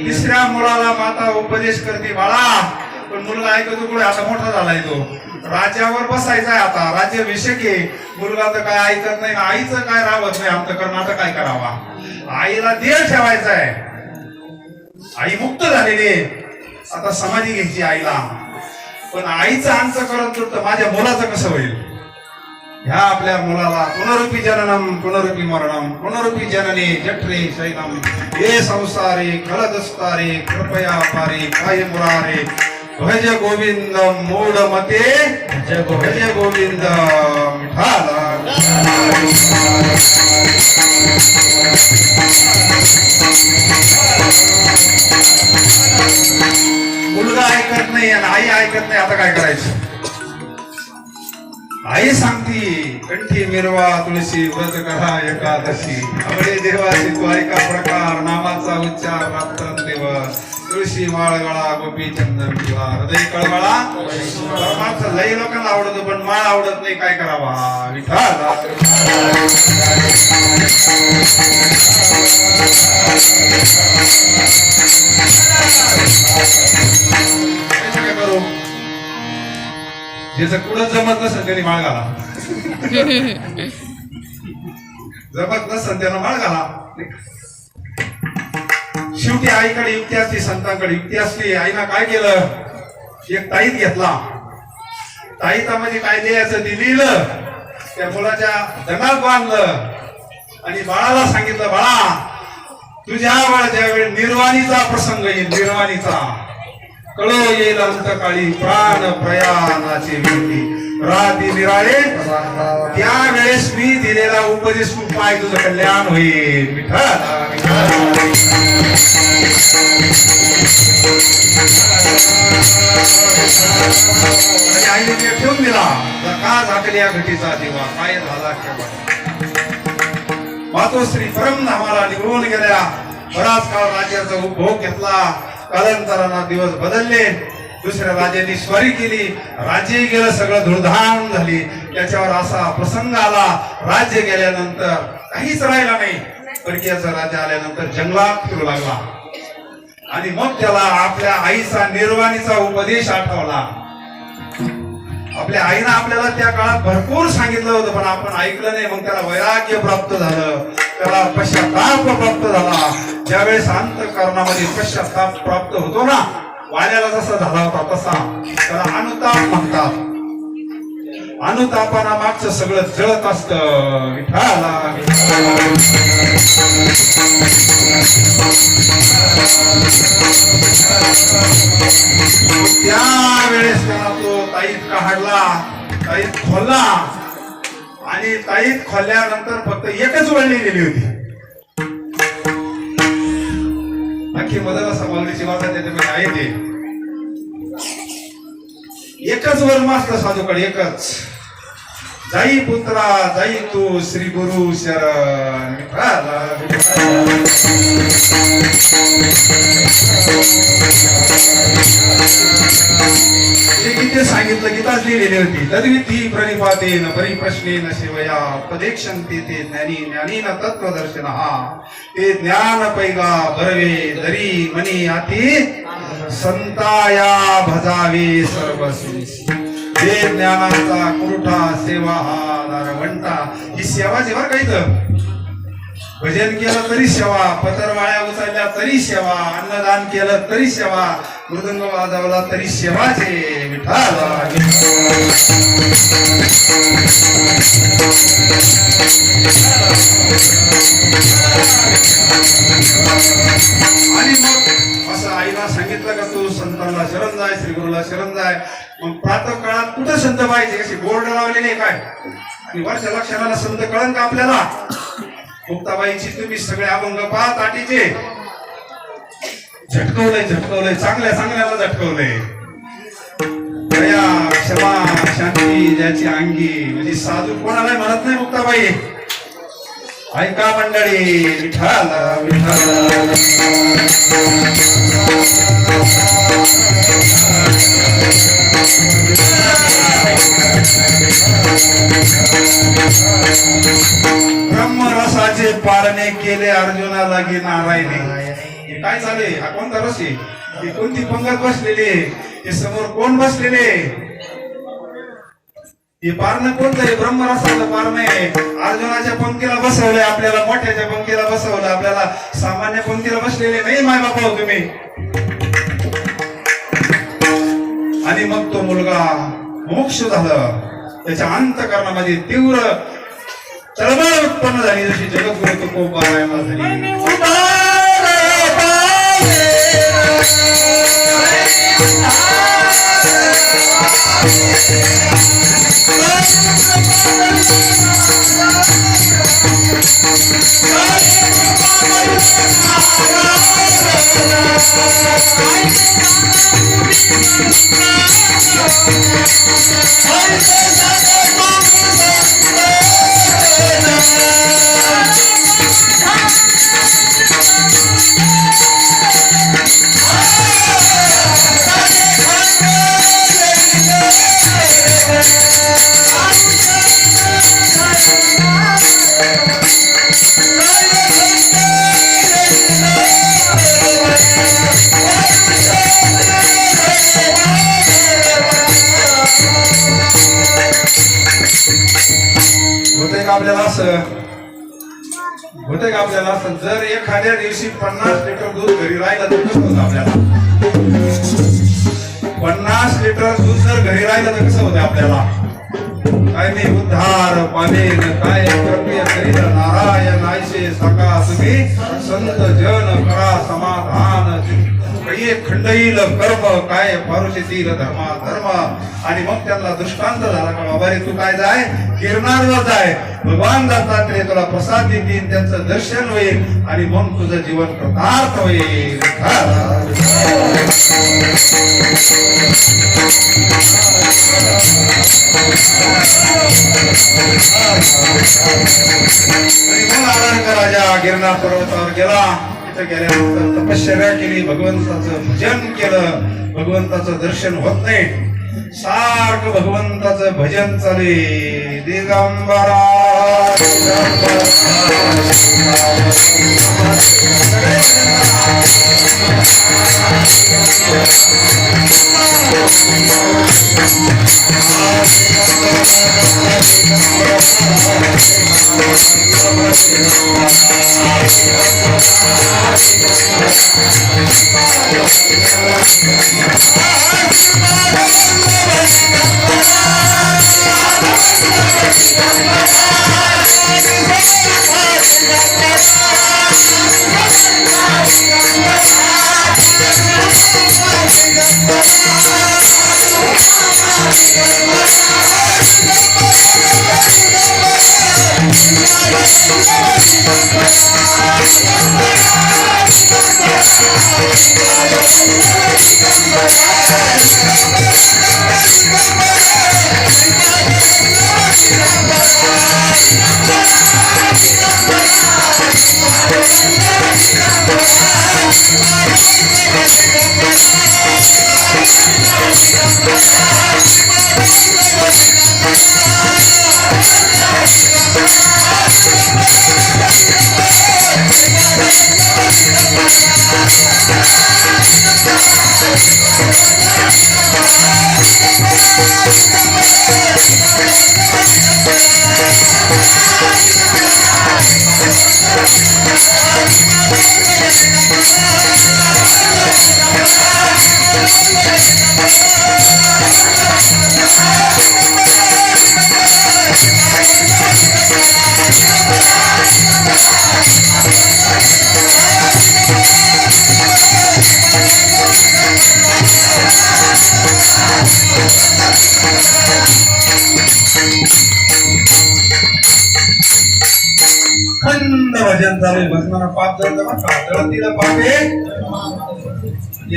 तिसऱ्या मुलाला माता उपदेश करते बाळा पण मुलगा ऐकतो कुठे आता मोठा झालाय तो राज्यावर बसायचाय आता राज्याभिषेक आहे. मुलगा तर काय ऐकत नाही आईचं काय राहत नाही आमचं कर्नाटक काय करावा. आईला देह ठेवायचा आहे. आई मुक्त झालेली आता समाधी घ्यायची आईला पण आईचं आमचं करत तर माझ्या मुलाचं कसं होईल. ह्या आपल्या मुलाला पुनरुपी जननम पुनरुपी मरणम पुनरुपी जननी जठरे शैलम हे संसारे खलदस्तारे कृपया पारे काय मुरारे भज गोविंद मूढ मते भज गोविंद विठाला. मुलगा ऐकत नाही आणि आई ऐकत नाही आता काय करायचं. आई सांगती कंठी मिरवा तुळशी व्रत करा एकादशी आवडे देवाची तू ऐका प्रकार नामाचा उच्चार रात्रंदिव तुळशी माळ गळा गोपी चंदन किंवा हृदय कळवळा. परमार्थ लई लोकांना आवडतो पण माळ आवडत नाही काय करावा विठाला. काय करू ज्याचं कुठं जमत नसेल त्यांनी माळ घाला. जमत नसेल त्यानं माळ घाला. शेवटी आईकडे युक्ती असली संतांकडे युक्ती असली. आईनं काय केलं एक ताईत घेतला. ताईतामध्ये काय द्यायचं ते लिहिलं त्या मुलाच्या दंडात बांधलं आणि बाळाला सांगितलं बाळा तुझ्या बाळा ज्यावेळी निर्वाणीचा प्रसंग येईल निर्वाणीचा कळ येईल अंतकाळी प्राण प्रयाणाची विनंती राती निराळे त्यावेळेस मी दिलेला उपदेश तू पाय तुझं कल्याण होईल. विठ्ठल आईने ठेवून दिला का झाकली या घटीचा दिवा काय झाला केव्हा. मातोश्री परमधामाला निघून गेल्या. बराच काळ राज्याचा उपभोग घेतला. कालांतराने दिवस बदलले. दुसऱ्या राजांनी स्वारी केली. राज्य गेलं सगळं धुळधाम झाली. त्याच्यावर असा प्रसंग आला राज्य गेल्यानंतर काहीच राहिला नाही. परकीयाचा राजा आल्यानंतर जंगलात फिरू लागला आणि मग त्याला आपल्या आईचा निर्वाणीचा उपदेश आठवला. आपल्या आईनं आपल्याला त्या काळात भरपूर सांगितलं होतं पण आपण ऐकलं नाही. मग त्याला वैराग्य प्राप्त झालं. त्याला पश्चाताप प्राप्त झाला. ज्यावेळेस अंतःकरणामध्ये पश्चाताप प्राप्त होतो ना वाल्याला जसा झाला होता तसा त्याला अनुताप म्हणतात. अनुतापाना मागचं सगळं जळत असतं. विठाला त्यावेळेस त्याला तो ताईत काढला ताईत खोलला आणि ताईत खोलल्यानंतर फक्त एकच वळणी गेली होती. अख्खी मदत समावलीची वाचा त्याच्यामध्ये आहे ते एकच वर्म असतं साधूकडे एकच जाई पुत्रा जाई तू श्री गुरु शरण. गीते सांगितलं गीताच लिहिलेली होती. तद्विती प्रणिपातेन परिप्रश्नेन शिवया उपदेक्षन्ते ते ज्ञानी ज्ञानीन तत्वदर्शन ते ज्ञान पैगा बरवे दरी मनी आती संताया भजावे सर्वस्वी. हे ज्ञानाचा कुरुठा सेवा हा नारवंटा. ही सेवाच बर काही भजन केलं तरी सेवा पत्रवाळ्या उचलल्या तरी सेवा अन्नदान केलं तरी सेवा मृदंग वाजवला तरी सेवाचे. विठाला आणि मग असं आईला सांगितलं का तू संतांना शरण जाय श्री गुरुला शरण जाय. मग प्रातः काळात कुठं संत पाहिजे कशी बोर्ड लावलेले काय आणि वर्ष लक्षणाला संत कळन का आपल्याला. मुक्ताबाईची तुम्ही सगळे अभंग पहा ताटीचे झटकवलंय चांगल्या चांगल्याला झटकवलंय. दया क्षमा शांती ज्याची अंगी, म्हणजे साधू कोणाला म्हणत नाही मुक्ताबाई. ऐका मंडळी, विठाल विठाल ब्रह्मरसाचे पारणे केले अर्जुनाला गे नारायणे. हे काय चालू आहे? हा कोणता रस आहे? ही कोणती पंगत बसलेली आहे? हे समोर कोण बसलेले? हे पारणं कोणतं आहे? ब्रह्मरसाचं पारणं आहे. अर्जुनाच्या पंक्तीला बसवलंय आपल्याला, मोठ्याच्या पंक्तीला बसवलं आपल्याला, सामान्य पंक्तीला बसलेले नाही माय बापा तुम्ही. आणि मग तो मुलगा मोक्ष झालं. त्याच्या अंतःकरणामध्ये तीव्र तळमळ उत्पन्न झाली, जशी जगद्गुरु तुकोबारायला झाली. आपल्याला असं जर एखाद्या दिवशी 50 लिटर दूध घरी राहिलं तर कसं होतं आपल्याला? 50 लिटर दूध जर घरी राहिलं तर कसं होतं आपल्याला? काय नाही, उद्धार पावेन काय कृपया करील नारायण आयशे सका तुम्ही संत जन करा समाधान. एक खंडईल कर्म काय फारुशेतील धर्म धर्म. आणि मग त्यांना दृष्टांत झाला का बाबा रे तू काय जाय गिरनारला जाय, भगवान दत्तात्रेय तुला प्रसाद देतील, त्यांचं दर्शन होईल आणि मग तुझं जीवन कृतार्थ होईल. राजा गिरनार पर्वतावर गेला. गेल्यानंतर तपश्चर्या केली, भगवंताचं भजन केलं. भगवंताचं दर्शन होत नाही, सारखं भगवंताचं भजन चाले. दिगंबरा भजन चालू आहे. भजनाला पाप जळतं तिला पाप आहे.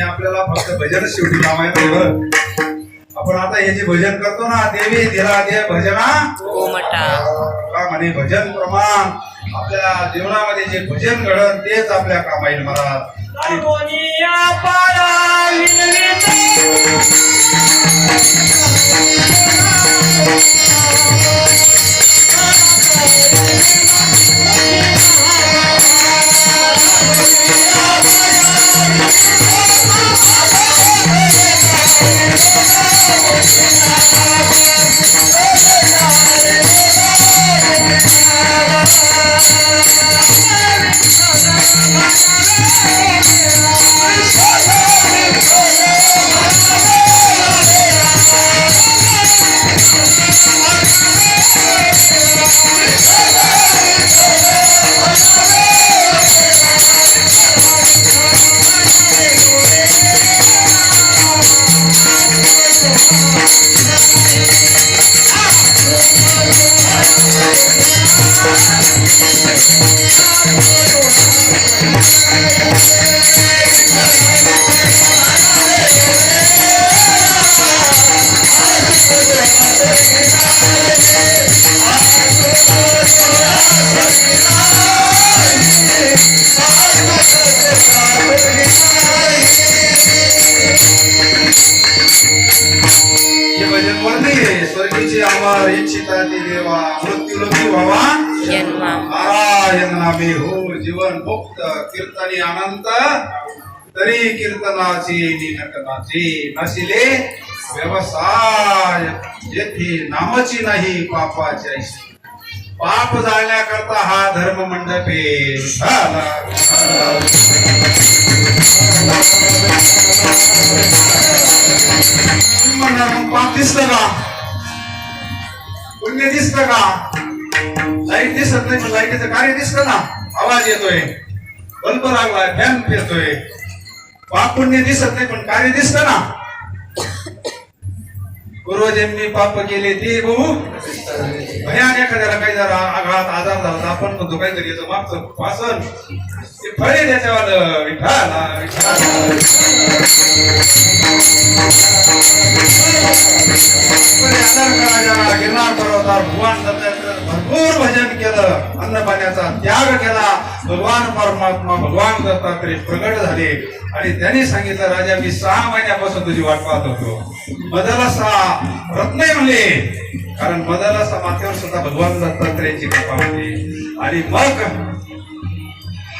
आपल्याला फक्त भजन शेवटी लावायचं. आपण आता हे जे भजन करतो ना, देवी दिला दे भजना गोमटा का म्हणे भजन प्रमाण आपल्या जीवनामध्ये जे भजन घडन तेच आपल्या कामा येईल महाराज. हे भजन वर्णी स्वर्गीची आम्हार इच्छिता ती देवा मृत्यूलोकी व्हावा जन्मा नारायण नामे हो जीवन मुक्त कीर्तनी अनंत तरी कीर्तनाची निनटनाची नशिले व्यवसाय येथे नामची नाही पापाची ऐशी पाप जाळण्याकरता हा धर्म मंडपे झाला. मग पाप दिसतं का, पुण्य दिसतं का? लाईट दिसत नाही पण लाईटीचं कार्य दिसतं ना, आवाज येतोय, बल्ब लागलाय, फॅन फिरतोय. पाप पुण्य दिसत नाही पण कार्य दिसतं ना. पूर्वजन्मी पाप केले ते भाऊ भयान एखाद्याला काही जरा आघात आजार झाला तर आपण म्हणतो काहीतरी येतो मागचं वासन ते फळे त्याच्यावर विठाला गिरनार पर्वतावर भगवान दत्तात्रयानं भरपूर भजन केलं, अन्न पाण्याचा त्याग केला. भगवान परमात्मा भगवान दत्तात्रय प्रगट झाले आणि त्यांनी सांगितलं, राजा मी 6 महिन्यापासून तुझी वाट पाहत होतो. मदलसा रत्ने म्हणले, कारण मदलसा माथ्यावर सुद्धा भगवान दत्तात्रयाची कृपा होती. आणि मग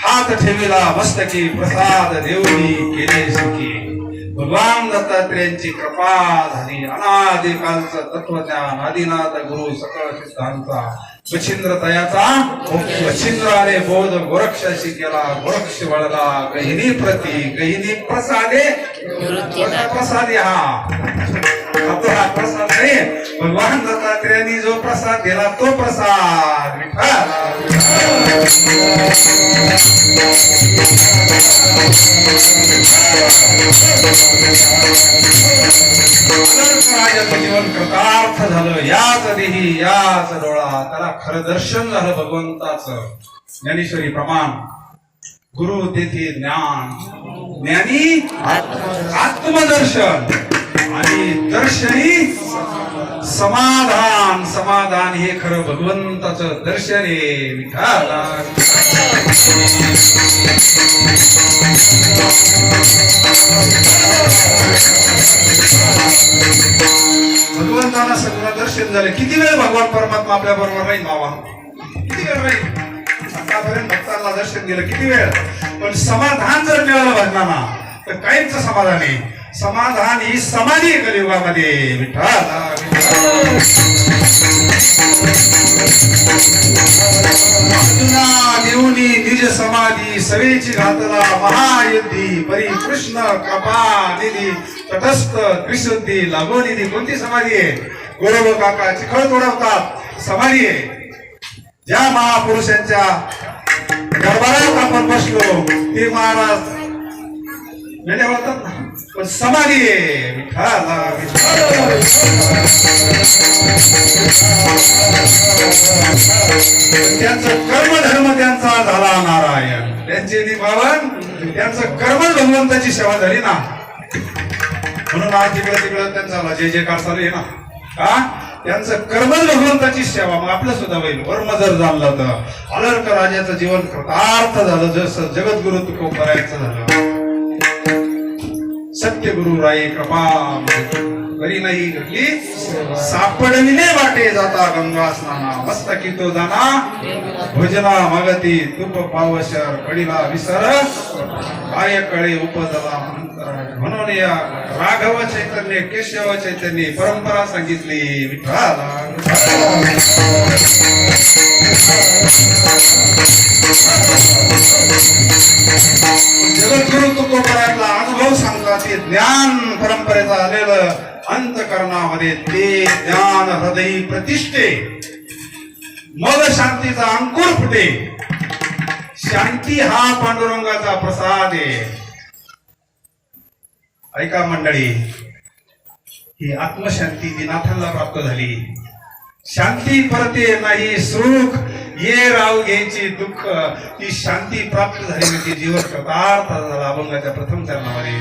हात ठेविला मस्तकी प्रसाद देवनी केले सुखी. भगवान दत्तात्रयांची कृपा झाली. अनादिकालचं तत्वज्ञान आदिनाथ गुरु सकळ सिद्धांचा मच्छिंद्र तयाचा मच्छिंद्राने बोध गोरक्षाशी केला. गोरक्ष वळला गहिनी प्रती गहिनी प्रसादे प्रसादे हा प्रसाद नाही, भगवान दत्तात्रयांनी जो प्रसाद दिला तो प्रसाद राजाचं जीवन कृतार्थ झालं. याच देही याच डोळा, त्याला खरं दर्शन झालं भगवंताचं. ज्ञानेश्वरी प्रमाण गुरु तेथे ज्ञान, ज्ञानी आत्मदर्शन आणि दर्शनी समाधान. समाधान हे खरं भगवंताचं दर्शन आहे विठाला. भगवंताला सगळं दर्शन झालं. किती वेळ भगवान परमात्मा आपल्या बरोबर राहील बाबा, किती वेळ राहील? आतापर्यंत भक्तांना दर्शन दिलं किती वेळ, पण समाधान जर मिळालं भजनाला तर काहीच समाधान आहे. समाधान ही समाधी कलियुगामध्ये विठाला. अर्जुना देऊनी निज समाधी सवेची घातला महायुद्धी परी कृष्ण कृपा निधी तटस्थ त्रिशुद्धी लागो निधी. कोणती समाधी आहे? गोरव काका चिखळ तोडवतात समाधी आहे. ज्या महापुरुषांच्या दरबारात आपण बसलो ते महाराज मेले होतात ना, पण समाधी आहे विठाला. त्यांचं कर्मधर्म त्यांचा झाला नारायण, त्यांचे निभावन त्यांचं कर्म भगवंताची सेवा झाली ना. म्हणून आज तिकडे त्यांचा जय जयकार चालू आहे ना. का त्यांचं कर्मच भगवंताची सेवा. मग आपलं सुद्धा होईल. वर्म जर जाणलं तर अलर्क राजाचं जीवन कृतार्थ झालं. जसं जगद्गुरु तुकोबरायचं झालं. सत्यगुरु राये कृपा करी नाही घडली सापडविले वाटे जाता गंगा स्नाना. मस्तकी तो जाना भजना मागती तुप पावशर कडीला विसर काय कळे उपजला म्हणून या राघव चैतन्य केशव चैतन्य परंपरा सांगितली विठ्ठला. जगद्गुरु तुकोबरायला अनुभव सांगतात. ते ज्ञान परंपरेचा आलेलं अंतकरणामध्ये ते ज्ञान हृदयी प्रतिष्ठे. मग शांतीचा अंकुर फुटे. शांती हा पांडुरंगाचा प्रसाद आहे. ऐका मंडळी, ही आत्मशांती ती नाथांना प्राप्त झाली. शांती परते नाही सुख ये राव घ्यायची दुःख. ती शांती प्राप्त झाली म्हणजे जीवन कृतार्थ झाला. अभंगाच्या प्रथम चरणामध्ये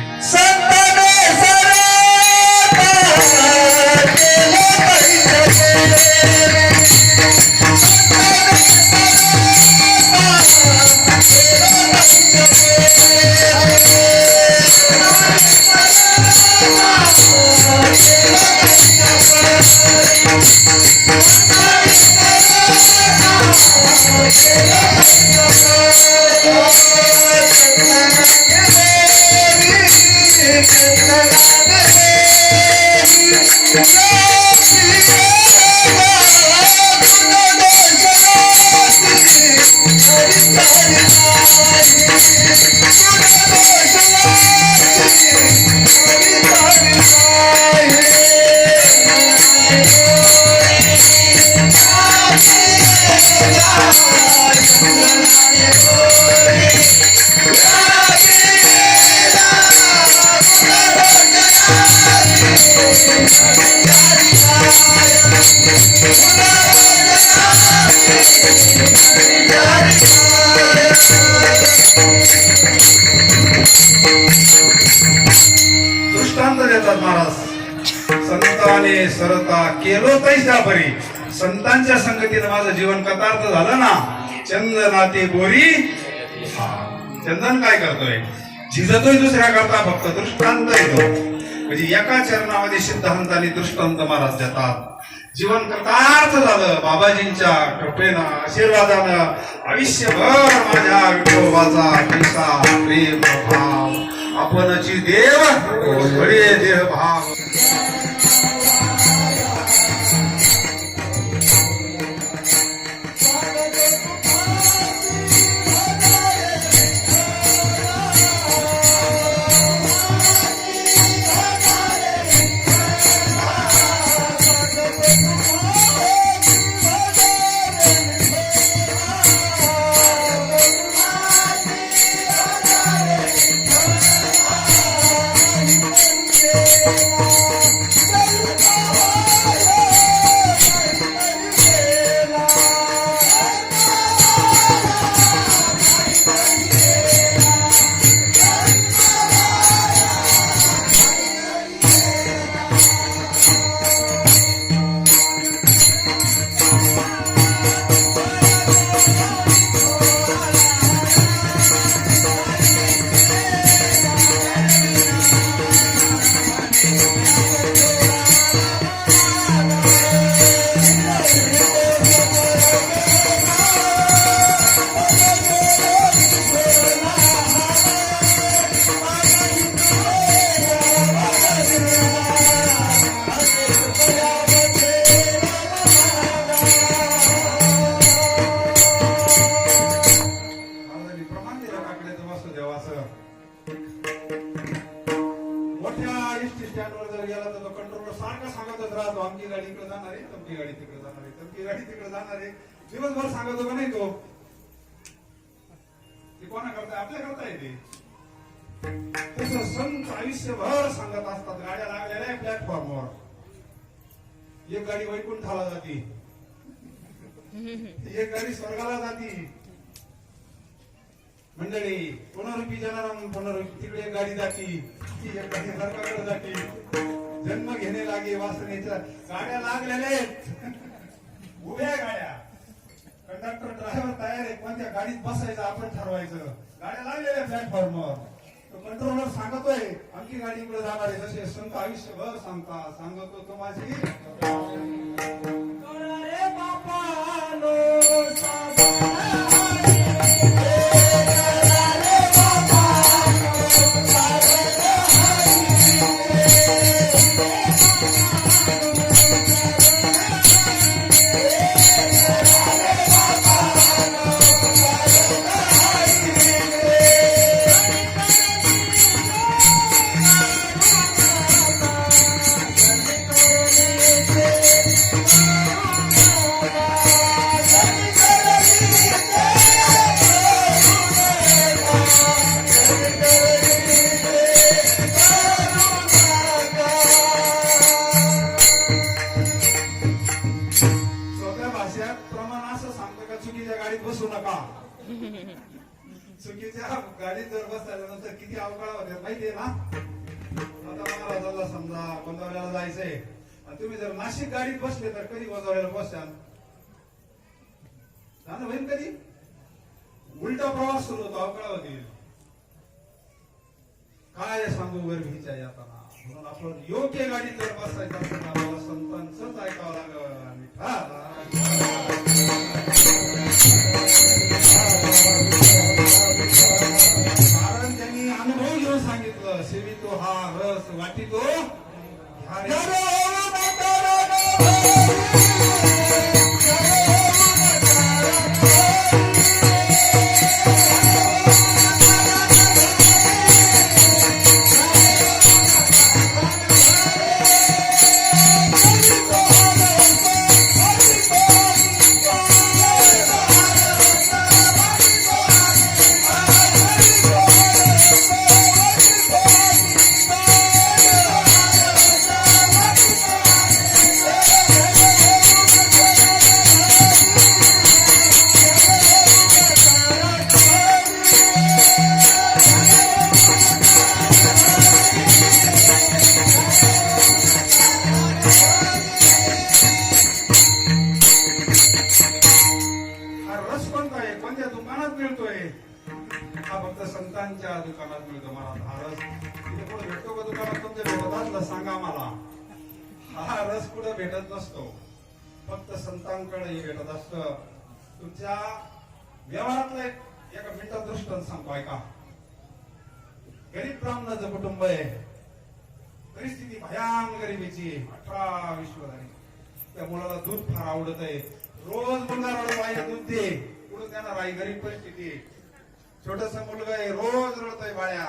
दृष्टांत देतात महाराज. संताने सरता केलो तैसा बरी. संतांच्या संगतीनं माझं जीवन कृतार्थ झालं ना. चंदनाते बोरी. चंदन काय करतोय? झिजतोय दुसऱ्या करता. फक्त दृष्टांत येतो. म्हणजे एका चरणामध्ये सिद्धांताने दृष्टांत महाराज देतात. जीवन कृतार्थ झालं बाबाजींच्या कृपेनं आशीर्वादानं. आयुष्यभर माझ्या विठोबाचा किसा प्रेम भाव. आपणची देव बळे देह भाव. दिवसभर सांगतो का नाही तो. कोणा करता? आपल्या करता येते. तसं संत आयुष्यभर सांगत असतात. गाड्या लागलेल्या प्लॅटफॉर्मवर. एक गाडी वैकुंठाला जाती, एक गाडी स्वर्गाला जाती. मंडळी पुनरुपी जनाराम पुनरुपी तिकडे एक गाडी जाती. ती एखादी नरकाकडे जाती जन्म घेणे लागे वासनेच्या गाड्या लागलेल्या आहेत उभ्या गाड्या कंडक्टर ड्रायव्हर तयार आहे कोणत्या गाडीत बसायचं आपण ठरवायचं गाड्या लागलेल्या प्लॅटफॉर्मवर तो कंट्रोलर सांगतोय आमची गाडी इकडे जाणार आहे जसे संत आयुष्यभर सांगतो तो माझी चुकीच्या गाडीत जर बसल्यानंतर किती अवकाळ होते माहितीये ना आता महाराजांना समजा गोंदावल्याला जायचंय आणि तुम्ही जर नाशिक गाडीत बसले तर कधी गोंदावल्याला बसाल होईल कधी उलटा प्रवास सुरू होतो अवकाळ होतील काय सांगू गर्भीच्या यातना म्हणून आपण योग्य गाडीत जर बसायचं असेल आपल्याला संतांचंच ऐकावं लागलं कारण त्यांनी अनुभव घेऊन सांगितलं सेवितो हा रस वाटितो संतांच्या दुकानात मिळतो मला हा रस तिथे कुठे भेटतो का दुकानात तुमच्या भेटत सांगा मला हा रस कुठे भेटत नसतो फक्त संतांकडे भेटत असत तुमच्या व्यवहारातला एका मिनिटात दृष्टांत सांगतो ऐका गरीब ब्राह्मणाचं कुटुंब आहे परिस्थिती भयान गरिबीची 18-20 वर्षांची त्या मुलाला दूध फार आवडत आहे रोज मुलगा रडतो आई दूध दे पुढे त्यांना राही गरीब परिस्थिती छोटसा मुलगा आहे रोज रडतोय बाळ्या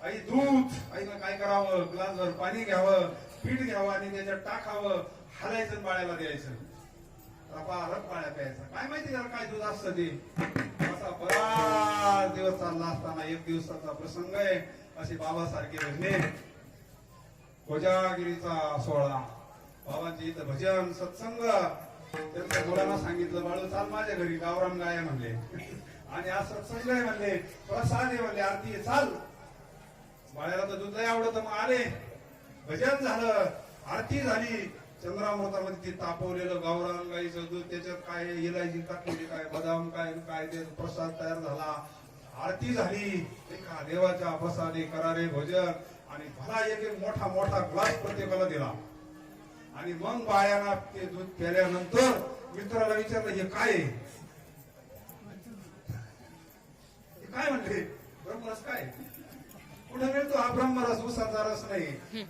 आई दूध आईनं काय करावं ग्लासभर पाणी घ्यावं पीठ घ्यावं आणि त्याच्यात टाकावं हलायचं बाळ्याला द्यायचं रपारप बाळ्या प्यायचं काय माहिती त्याला काय दूध असतं ते असा बराच दिवस चालला असताना एक दिवसाचा प्रसंग आहे असे बाबासारखे भजने कोजागिरीचा सोहळा बाबांचे इथं भजन सत्संग त्यांच्या मुलांना सांगितलं बाळू चाल माझ्या घरी गावराम गाय म्हणले आणि आज सत्संग आहे म्हणले प्रसाद आहे म्हणले आरती आहे चाल बाळ्याला तर दूध आवडत मग आले भजन झालं आरती झाली चंद्रामृतामध्ये ते तापवलेलं गावरान गाईचं दूध त्याच्यात काय इलायची टाकलेली काय बदाम काय काय ते प्रसाद तयार झाला आरती झाली एका देवाच्या प्रसादे करारे भजन आणि भला एक मोठा मोठा ग्लास प्रत्येकाला दिला आणि मग बाळ्याना ते दूध प्याल्यानंतर मित्राला विचारलं हे काय काय म्हणले ब्रह्मरस काय कुठे मिळतो हा ब्रह्मरस उसाचा रस नाही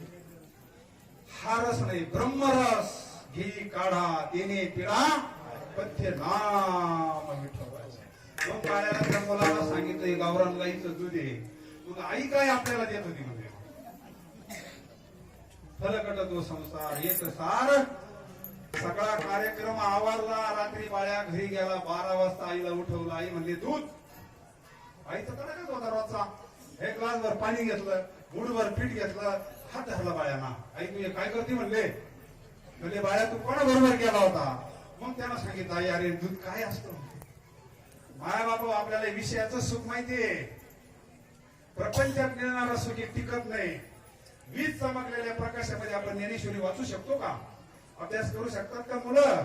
हा रस नाही ब्रह्मरस घी काढा तेने पिळा पथ्य नाम विठ्ठलाचे मग बाळ्याला त्या मुलाला सांगितलं गावरान गाईचं दूध आहे मग आई काय आपल्याला देत होती म्हणजे फलकट तो संसार एक सार सगळा कार्यक्रम आवरला रात्री बाळ्या घरी गेला 12 वाजता आईला उठवलं आई म्हणली दूध आईचं कडकच होता रोजचा एक ग्लासभर पाणी घेतलं गुडभर पीठ घेतलं हात धरला बाळ्यांना आई तू काय करते म्हणले बाळ्या तू कोणाबरोबर गेला होता मग त्यांना सांगितलं आई अरे दूध काय असतं माया बाबा आपल्याला विषयाचं सुख माहितीये प्रपंचात मिळणारा सुखी टिकत नाही. वीज चमकलेल्या प्रकाशामध्ये आपण ज्ञानेश्वरी वाचू शकतो का? अभ्यास करू शकतात का मुलं?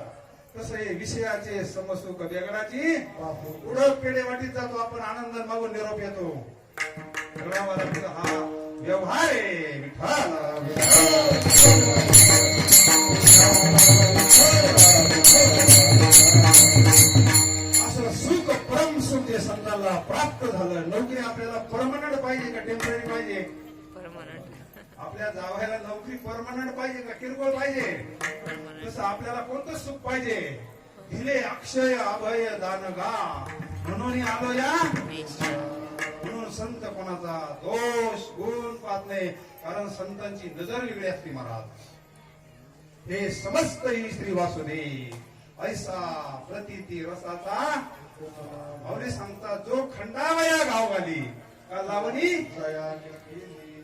तसं हे विषयाचे समसुख वेगळाची पुढं पेढे वाटीत जातो आपण, आनंद मागून निरोप येतो. हा व्यवहार आहे विठ्ठल. असं सुख परम सुख जे संतांना प्राप्त झालं. नोकरी आपल्याला परमनंट पाहिजे का टेम्पररी पाहिजे? आपल्या जावयाला नोकरी परमनंट पाहिजे का किरकोळ पाहिजे? तसं आपल्याला कोणतं सुख पाहिजे? दिले अक्षय अभय दानगा म्हणून आलो या. म्हणून संत कोणाचा दोष गुण पाहत नाही, कारण संतांची नजर वेगळी असते महाराज. हे समस्त ही श्री वासुदेव ऐसा प्रतीती रसाचा माऊली सांगता जो खंडावया गाव घाली का लावणी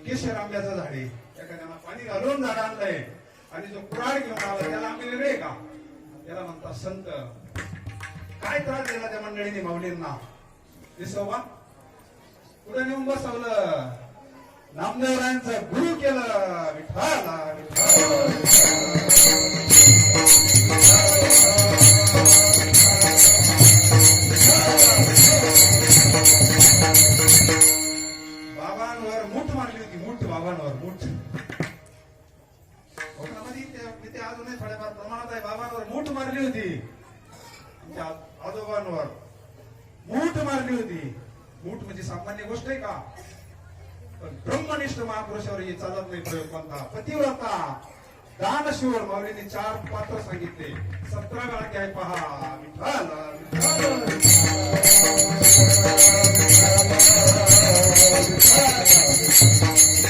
केशर आंब्याचं झाडे एखाद्याला पाणी घालून झाड आणलंय आणि जो कुराड घेऊन आला त्याला आम्ही वेगळे का? त्याला म्हणतात संत. काय त्रास दिला त्या मंडळीने माऊलींना? दिसवा पुढे नेऊन बसवलं, नामदेवरायांचं गुरु केलं. विठ्ठल बाबांवर मूठ मारली होती. मूठ बाबांवर मूठ तिथे अजूनही थोड्याफार प्रमाणात आहे. बाबांवर मूठ मारली होती. आजोबांवर मूठ मारली होती. मूठ म्हणजे सामान्य गोष्ट आहे का? पण ब्रह्मनिष्ठ महापुरुषावर हे चालत नाही प्रयोग कोणता. पतिव्रता दानशूर माऊलीने 4 पात्र सांगितले. 17 वेळा काय पहा.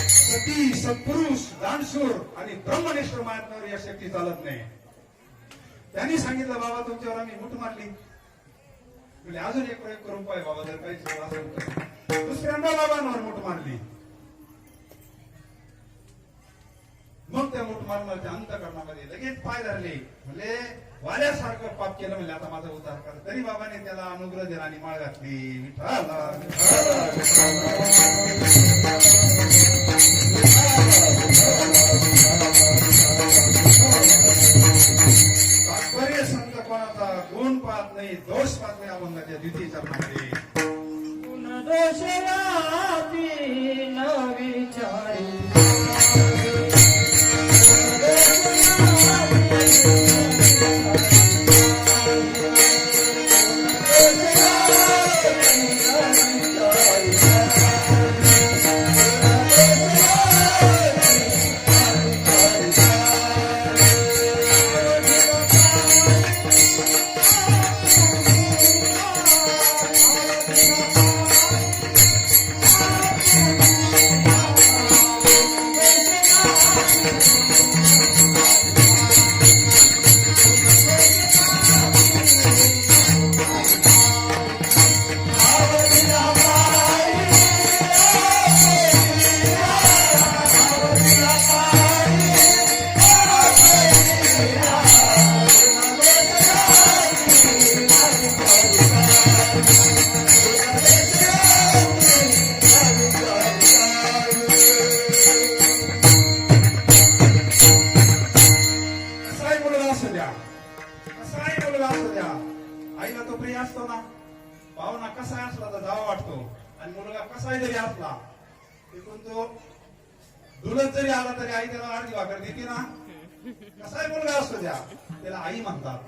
सती सत्पुरुष दानशूर आणि ब्रह्मनिष्ठ महात्म्यावर या शक्ती चालत नाही. त्यांनी सांगितलं बाबा तुमच्यावर आम्ही मूठ मारली. म्हणजे अजून एक प्रयोग करून पाहिजे बाबा जर काही असेल. दुसऱ्यांदा बाबांवर मूठ मारली. मग त्या मूठ मारणाऱ्या अंतःकरणामध्ये लगेच पाय धरले. म्हणजे वाल्यासारखं पाप केलं. म्हणजे आता माझा उद्धार कर. तरी बाबाने त्याला अनुग्रह दिला आणि माळ घातली. विठ्ठल तात्पर्य संत कोणाचा गुण पाहत नाही, दोष पाहत नाही. अभंगाच्या द्वितीय चरणामध्ये गुण दोष न विचारी दुलत जरी आला तरी आई त्याला अर्धी भाकर देते ना. कसाही मुलगा असतो द्या त्याला आई म्हणतात.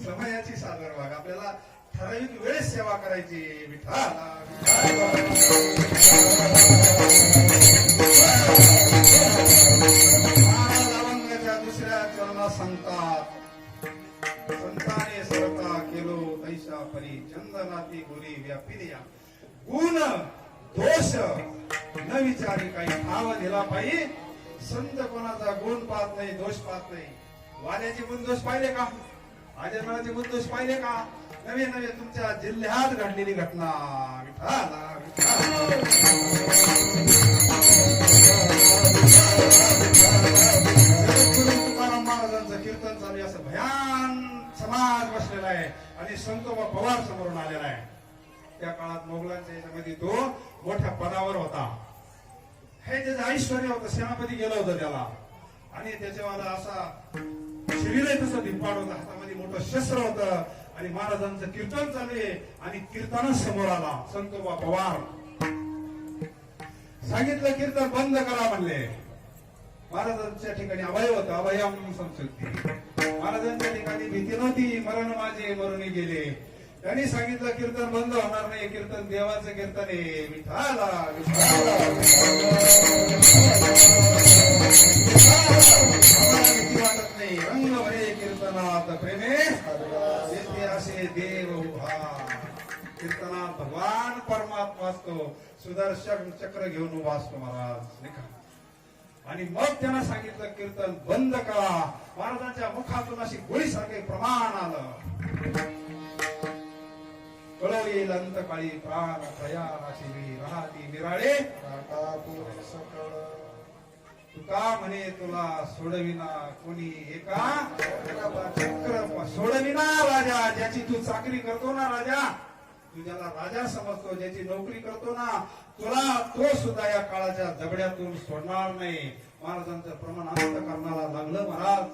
समयाची सादर वाग. आपल्याला ठराविक वेळेस सेवा करायची. विठ्ठल सांगतात संताने सरता केलो तैसा परी चंदनाती गोरी व्यापिरिया गुण दोष न विचारी काही ठाव दिला पाहिजे. संत कोणाचा गुण पाहत नाही, दोष पाहत नाही. वाल्याचे गुण दोष पाहिले का? आजन्माचे गुण दोष पाहिले का? नवे नवे तुमच्या जिल्ह्यात घडलेली घटना. विठाला तुकाराम महाराजांचं कीर्तन चालू असं भयान समाज बसलेला आहे आणि संतोबा पवार समोरून आलेला आहे. त्या काळात मोगलांच्या याच्यामध्ये तो मोठ्या पदावर होता. हे त्याचं ऐश्वर्य होतं. सेनापती गेलं होतं त्याला आणि त्याच्यावाला असा शरीर तसं धिंपाड होतं. हातामध्ये मोठं शस्त्र होतं आणि महाराजांचं कीर्तन चालू आहे आणि कीर्तनच समोर आला. संतोबा पवार सांगितलं कीर्तन बंद करा म्हणले. महाराजांच्या ठिकाणी अभय होतं. अभयम संस्कृती. महाराजांच्या ठिकाणी भीती नव्हती. मरण माझे मरुनी गेले. त्यांनी सांगितलं कीर्तन बंद होणार नाही. कीर्तन देवाचं कीर्तन आहे. विठाला भीती वाटत नाही. रंग भरे कीर्तनात प्रेमे येथे असे देव उभा. कीर्तनात भगवान परमात्मा असतो. सुदर्शन चक्र घेऊन उभा असतो महाराज नाही का. आणि मग त्यांना सांगितलं कीर्तन बंद करा. महाराजांच्या मुखातून अशी गोळीसारखे प्रमाण आलं. कळवळी अंतकाळी प्राण प्रयाणाची राहती निराळे तुका म्हणे तुला सोडविना कोणी एका चक्र सोडविना राजा. ज्याची तू चाकरी करतो ना राजा, तू ज्याला राजा समजतो, ज्याची नोकरी करतो ना, तुला तो सुद्धा या काळाच्या दबड्यातून सोडणार नाही. महाराजांचं प्रमाण अंत करणारा लागलं महाराज.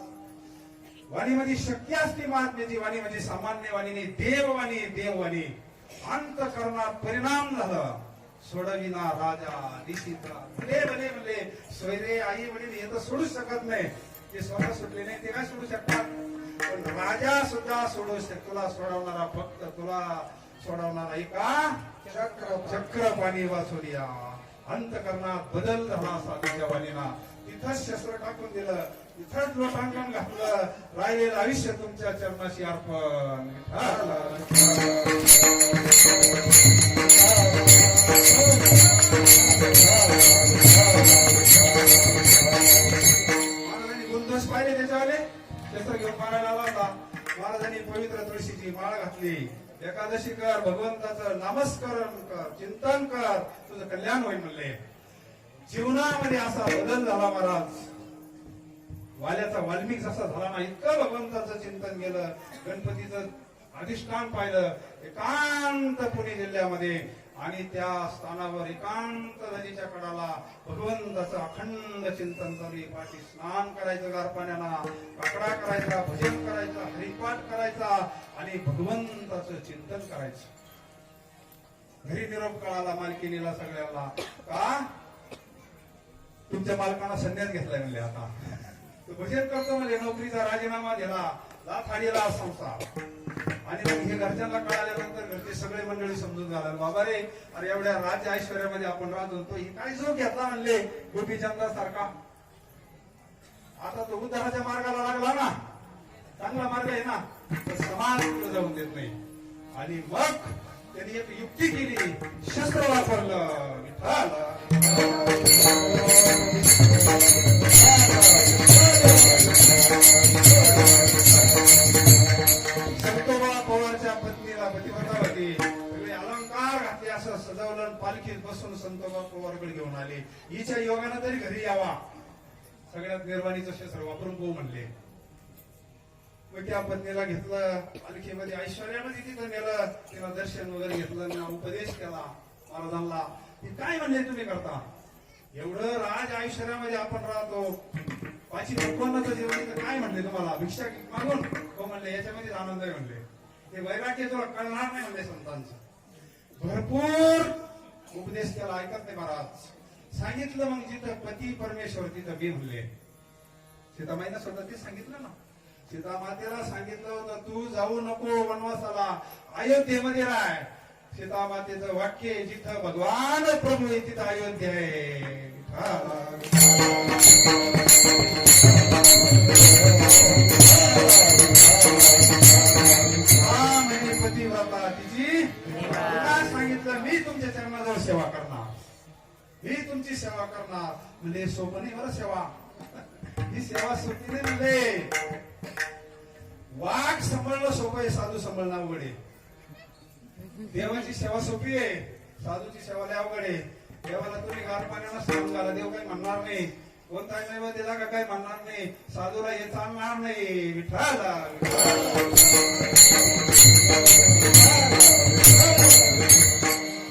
वाणीमध्ये शक्य असते महात्म्याची वाणी म्हणजे सामान्य वाणी नाही. देववाणी देववाणी. अंत करणार परिणाम झालं. सोडविना राजा निशिता भले भले भले सोयरे आई वडील हे तर सोडू शकत नाही. ते स्वतः सुटले नाही ते काय सोडू शकतात. पण राजा सुद्धा सोडू शकतो. तुला सोडवणारा फक्त तुला सोडवणारा एका चक्र पाणी वाचूया. अंतकरणात बदल झाला साधूच्या वाणीना. तिथंच शस्त्र टाकून दिलं. तिथंच लोटांगण घातलं. राहिलेलं आयुष्य तुमच्या चरणाशी अर्पण. महाराजांनी गुणदोष पाहिले त्याच्यावाले. शस्त्र घेऊन मारायला आला होता. महाराजांनी पवित्र तुळशीची माळ घातली. एकादशी कर, भगवंताचं नामस्मरण कर, चिंतन कर, तुझं कल्याण होईल म्हणले. जीवनामध्ये असा बदल झाला महाराज. वाल्याचा वाल्मिक जसा झाला ना, इतकं भगवंताचं चिंतन केलं. गणपतीचं अधिष्ठान पाहिलं एकांत पुणे जिल्ह्यामध्ये आणि त्या स्थानावर एकांत नदीच्या कडाला भगवंताचं अखंड चिंतन चालू. पाठी स्नान करायचं गार पाण्याला, काकडा करायचा, भजन करायचं, हरिपाठ करायचा आणि भगवंताचं चिंतन करायचं. घरी निरोप कळाला मालकिनीला सगळ्याला. का तुमच्या मालकांना संन्यास घेतलाय म्हणले. आता तो भजन करतो म्हणजे नोकरीचा राजीनामा दिला. लाथाडीला संसार. आणि मग हे घरच्यांना कळाल्यानंतर घरचे सगळे मंडळी समजून झालं. बाबा रे, अरे एवढ्या राज्य ऐश्वर्यामध्ये आपण राहतो, तो ही काय झोप घेतला म्हणले गोपीचंदा सारखा. आता तो उद्धाराच्या मार्गाला लागला ना, चांगला मार्ग आहे ना, तर समाज पुढे जाऊन देत नाही. आणि मग त्यांनी एक युक्ती केली. शस्त्र वापरलं. संतोबा पवारच्या पत्नीला पतिव्रता होती. सगळे अलंकार घातले, असं सजवलं. पालखीत बसून संतोबा पवारकडे घेऊन आले. हिच्या योगानं तरी घरी यावा. सगळ्यात निर्वाणीचं शस्त्र वापरून पाहू म्हणले. मग त्या पत्नीला घेतलं. पालखीमध्ये ऐश्वर्यामध्ये तिथं नेलं. तिला दर्शन वगैरे घेतलं. उपदेश केला महाराजांना. काय म्हणले तुम्ही करता एवढं राज ऐश्वर्यामध्ये आपण राहतो. पाची भगवानाचं जेवण काय म्हणले तुम्हाला भिक्षा मागून? हो म्हणले याच्यामध्ये आनंद आहे म्हणले. ते वैराग्य तुला कळणार नाही म्हणले. संतांचं भरपूर उपदेश केला, ऐकत नाही महाराज. सांगितलं मग जिथं पती परमेश्वर तिथं मी म्हणले. सीतामाईनं स्वतः ते सांगितलं ना. सीता मातेला सांगितलं होतं तू जाऊ नको वनवासाला, अयोध्येमध्ये राह. सीता मातेचं वाक्य जिथं भगवान प्रभू आहे तिथं अयोध्या आहे. करणार म्हणजे सोपं नाही बरं सेवा. ही सेवा सोपी नाही म्हणजे वाघ सांभाळणं सोपं आहे, साधू सांभाळणं अवघड आहे. देवाची सेवा सोपी आहे, साधूची सेवा लय अवघड आहे. देवाला तुम्ही गार पाण्याला स्नान घाला, देव काही म्हणणार नाही. कोणता नैव दिला का काही म्हणणार नाही. साधूला हे चालणार नाही. विठ्ठल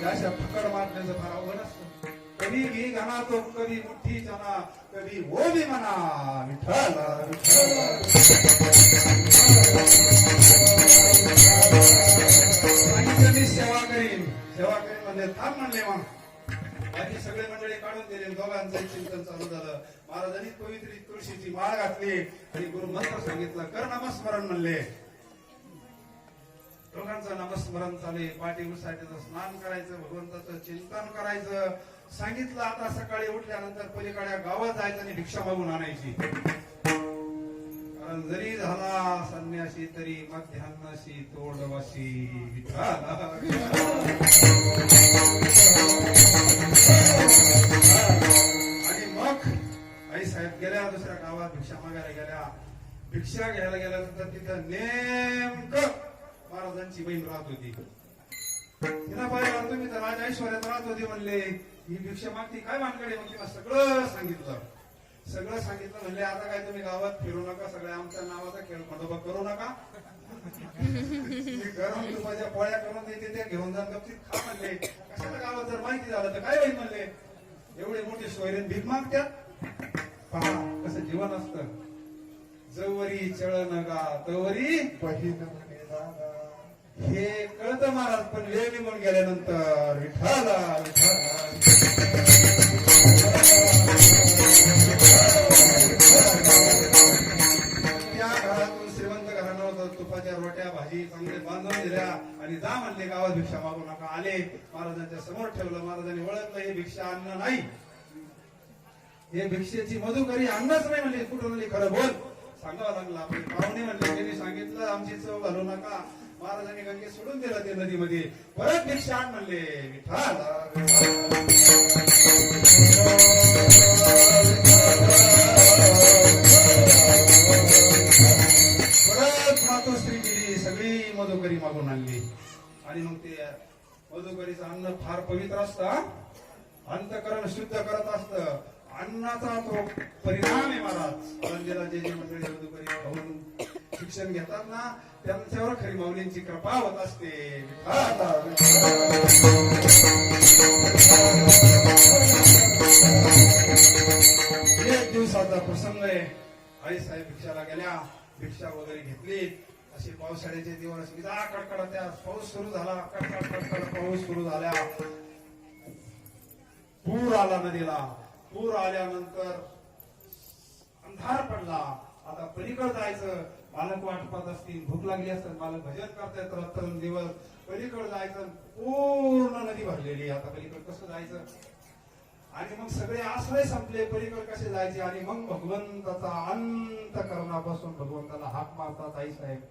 अशा फकड मारण्याचं फार अवघड असतं. कधी घी घाना तो, कधी मुठ्ठी जना, कधी ओबी म्हणा. विठ्ठल आणि मी सेवा करीन म्हणजे थांब म्हणले. मग बाकी सगळे मंडळी काढून दिले. दोघांचं चिंतन चालू झालं. महाराजांनी पवित्र तुळशीची माळ घातली आणि गुरु मंत्र सांगितलं. कर नामस्मरण म्हणले. दोघांचं नामस्मरण चालू. पाठी उसायचं, स्नान करायचं, भगवंताचं चिंतन करायचं. सांगितलं आता सकाळी उठल्यानंतर पलीकडे गावात जायचं आणि भिक्षा मागून आणायची. कारण जरी झाला संन्यासी तरी मध्यान्नाशी तोडवाशी. आणि मग आई साहेब गेल्या दुसऱ्या गावात भिक्षा मागायला गेल्या. भिक्षा घ्यायला गेल्यानंतर तिथं नेमकं महाराजांची बहीण राहत होती. तिला पाहिलं तुम्ही तर राजा ऐश्वर्यात राहत होती म्हणले. ही भिक्षा मागती काय मानकडे. मग तिला सगळं सांगितलं म्हणले. आता काय तुम्ही गावात फिरू नका, सगळ्या आमच्या नावाचा खेळ खंडोबा करू नका. गरम तुपाच्या पोळ्या करून देते, त्या घेऊन जाऊन गपचीत खा म्हणले. कशाला गावात जर माहिती झालं तर काय होईल म्हणले. एवढे मोठे सोयरीन भीक मागत्यात. पहा कसं जीवन असतं. जवरी चळ नका तवरी बहीण म्हणे दादा. हे कळतं महाराज, पण वेळ निघून गेल्यानंतर विठ्ठल त्या घरातून श्रीमंत घराणं होतं. तुपाच्या रोट्या भाजी चांगले बांधून दिल्या आणि जा म्हणले गावात भिक्षा मागू नका. आले महाराजांच्या समोर ठेवलं. महाराजांनी ओळखलं हे भिक्षा अन्न नाही, हे भिक्षेची मधुकरी अन्नच नाही म्हणले. कुठून म्हणले खरं बोल. सांगावं लागलं. आपले पाहुणे म्हणले त्यांनी सांगितलं आमची चव घालू नका. महाराजांनी गंगे सोडून दिलं ते नदीमध्ये. परत भिक्षा आण म्हणले. विठ्ठल परत मातोश्री गेली, सगळी मधुकरी मागून आणली. आणि मग ते मधुकरीचं अन्न फार पवित्र असतं, अंतकरण शुद्ध करत असतं. अन्नाचा तो परिणाम आहे महाराज. मंदिरात जे मंडळी मधुकरी खाऊन शिक्षण घेतात ना, त्यांच्यावर खरी माऊलींची कृपा होत असते. एक दिवसाचा प्रसंग आहे. आई साहेब भिक्षाला गेल्या. भिक्षा वगैरे घेतली. असे पावसाळ्याचे दिवस कडकडा. त्या पाऊस सुरू झाला. कडकड पाऊस सुरू झाला. पूर आला नदीला. पूर आल्यानंतर अंधार पडला. आता पलीकडे जायचं. मालक वाट पाहत असतील, भूक लागली असतात, मालक भजन करतायत रात्रंदिवस. पलीकडे जायचं. पूर्ण नदी भरलेली. आता पलीकडे कसं जायचं. आणि मग सगळे आश्रय संपले. पलीकडे कसे जायचे. आणि मग भगवंताचा अंतःकरणापासून भगवंताला हाक मारतात आई साहेब.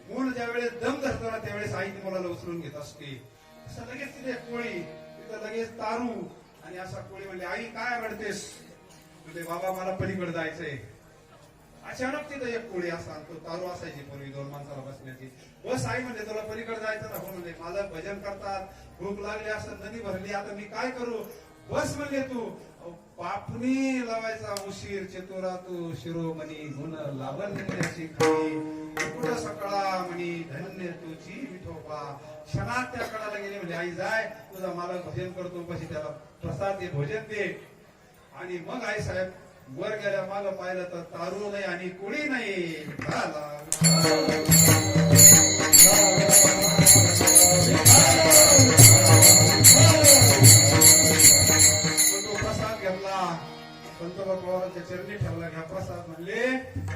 मूल ज्या वेळेस दम धरतो ना त्यावेळेस आई ती मुलाला उचलून घेत असते. असं लगेच तिथे एक कोळी, तिथं लगेच तारू, आणि असा कोळी म्हणले, आई काय रडतेस? तुझे बाबा मला पलीकडे जायचंय. अचानक तिथं एक कोळी असा, तो तारू असायची पूर्वी दोन माणसाला बसण्याची. बस आई म्हणजे तुला पलीकडे जायचं ना? हो म्हणजे मला भजन करतात, भूक लागली असं, नदी भरली, आता मी काय करू? बस म्हणले तू. पापणी लावायचा उशीर, चतुरा तू शिरोमणी, गुण लावण्याची खरी, कुठ सकळा म्हणी धन्य तुझी विठोबा. क्षणात त्या कडाला गेले म्हणजे आई जाय, तुझा मला भजन करतो, कशी त्याला प्रसाद दे, भोजन दे. आणि मग आई साहेब वर गेल्या, माग पाहिलं तर तारू नाही आणि कोळी नाही. प्रसाद घेतला, संत बाबाच्या चरणी ठेवला, घ्या प्रसाद. म्हणले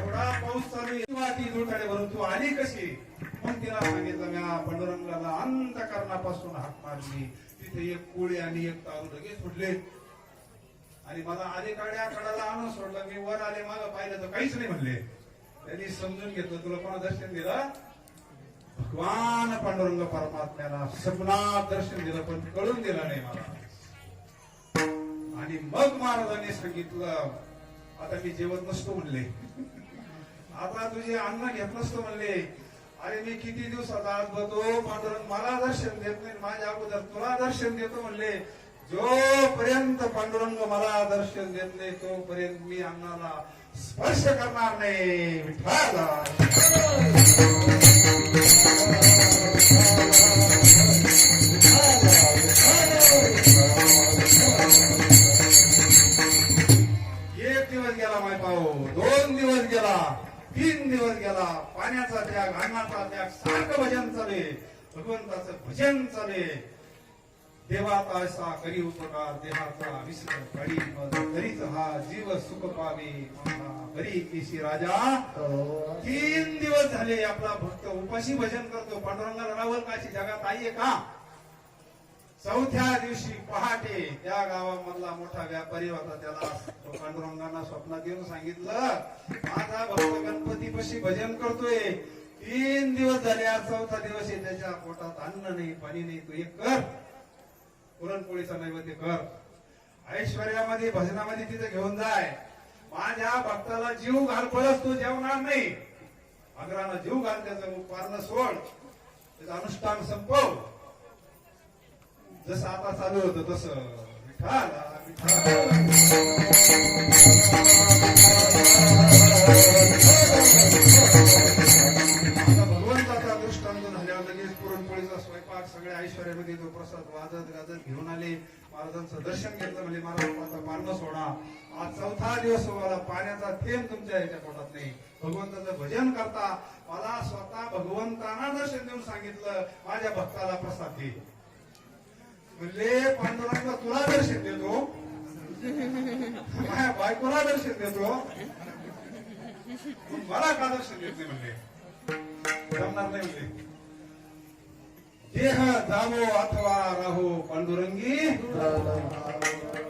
एवढा पाऊस चालू आहे, ती जोटाडे भरून तू आली कशी? मग तिला सांगितलं, मी पांडुरंगाला अंतःकरणापासून हाक मारली. तिथे एक कोळी आणि एक तारू लगेच फुटले आणि मला आधी काड्या कडाला आणून सोडलं. मी वर आले, मागं पाहिलं तर काहीच नाही म्हणले. त्यांनी समजून घेतलं, तुला कोणा दर्शन दिलं? भगवान पांडुरंग परमात्म्याला स्वप्नात दर्शन दिलं, पण कळून दिलं नाही मला. आणि मग महाराजांनी सांगितलं, आता मी जेवत नसतो म्हणले, आता तुझे अन्न घेत नसतो म्हणले. अरे मी किती दिवसात आज बघतो, पांडुरंग मला दर्शन देत नाही, माझ्या अगोदर तुला दर्शन देतो म्हणले. जोपर्यंत पांडुरंग मला दर्शन देत नाही तोपर्यंत मी अन्नाला स्पर्श करणार नाही. विठ्ठला एक दिवस गेला माय पाहो, 2 दिवस गेला, 3 दिवस गेला. पाण्याचा त्याग, अन्नाचा त्याग, सारखं भजन चाले, भगवंताचं भजन चाले. देवाचा असा करी उपकार, देहाचा विसर करी, तरीच हा जीव सुख पावे, करी केशी राजा. 3 दिवस झाले आपला भक्त उपाशी भजन करतो. पांडुरंगाला रावल काशी जगात आहे का? 4थ्या दिवशी पहाटे त्या गावामधला मोठा व्यापारी होता, त्याला पांडुरंगांना स्वप्नात येऊन सांगितलं, माझा भक्त गणपतीपाशी भजन करतोय, 3 दिवस झाले, आज 4था दिवस आहे, त्याच्या पोटात अन्न नाही, पाणी नाही, तू एक कर, पुरणपोळीचा नैवेद्य कर, ऐश्वर्यामध्ये भजनामध्ये तिथे घेऊन जाय. माझ्या भक्ताला जीव घाल, परत तू जेवणार नाही, अग्रानं जीव घाल, त्याचं पारणं सोड, त्याचं अनुष्ठान संपव. जसं आता चालू होतं तसं. विठ्ठला भगवंताचा दृष्टांत झाल्यावर लगेच पुरणपोळीचा स्वयंपाक, सगळ्या ऐश्वर्यामध्ये तो प्रसाद वाजत गाजत घेऊन आले. महाराजांचं दर्शन घेतलं, म्हणजे महाराजांचा पारणं सोडा, आज 4था दिवस मला पाण्याचा थेंब तुमच्या ह्याच्या पोटात नाही. भगवंताचं भजन करता, मला स्वतः भगवंतांना दर्शन देऊन सांगितलं, माझ्या भक्ताला प्रसाद दे. म्हणजे पांडुरंग तुला दर्शन देतो, माझ्या बायकोला दर्शन देतो, मला का दर्शन देत नाही म्हणले? जमणार नाही म्हणले. देह जावो अथवा राहो पांडुरंगी,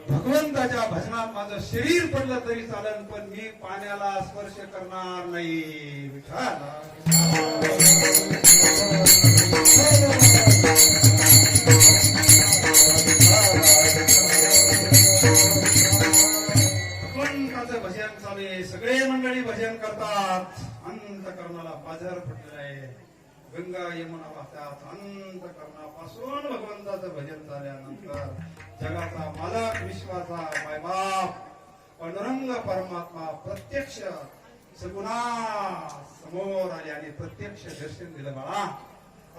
भगवंताच्या भजनात माझं शरीर पडलं तरी चालेल, पण मी पाण्याला स्पर्श करणार नाही. विठ्ठला भगवंताचं भजन चालू आहे, सगळे मंडळी भजन करतात. अंतःकरणाला बाजार पडलेला आहे, गंगा यमुना वाहतात. अंतःकरणापासून भगवंताचं भजन झाल्यानंतर जगाचा मालक, विश्वाचा मायबाप पांडुरंग परमात्मा प्रत्यक्ष सगुणा समोर आले आणि प्रत्यक्ष दर्शन दिलं. बाळा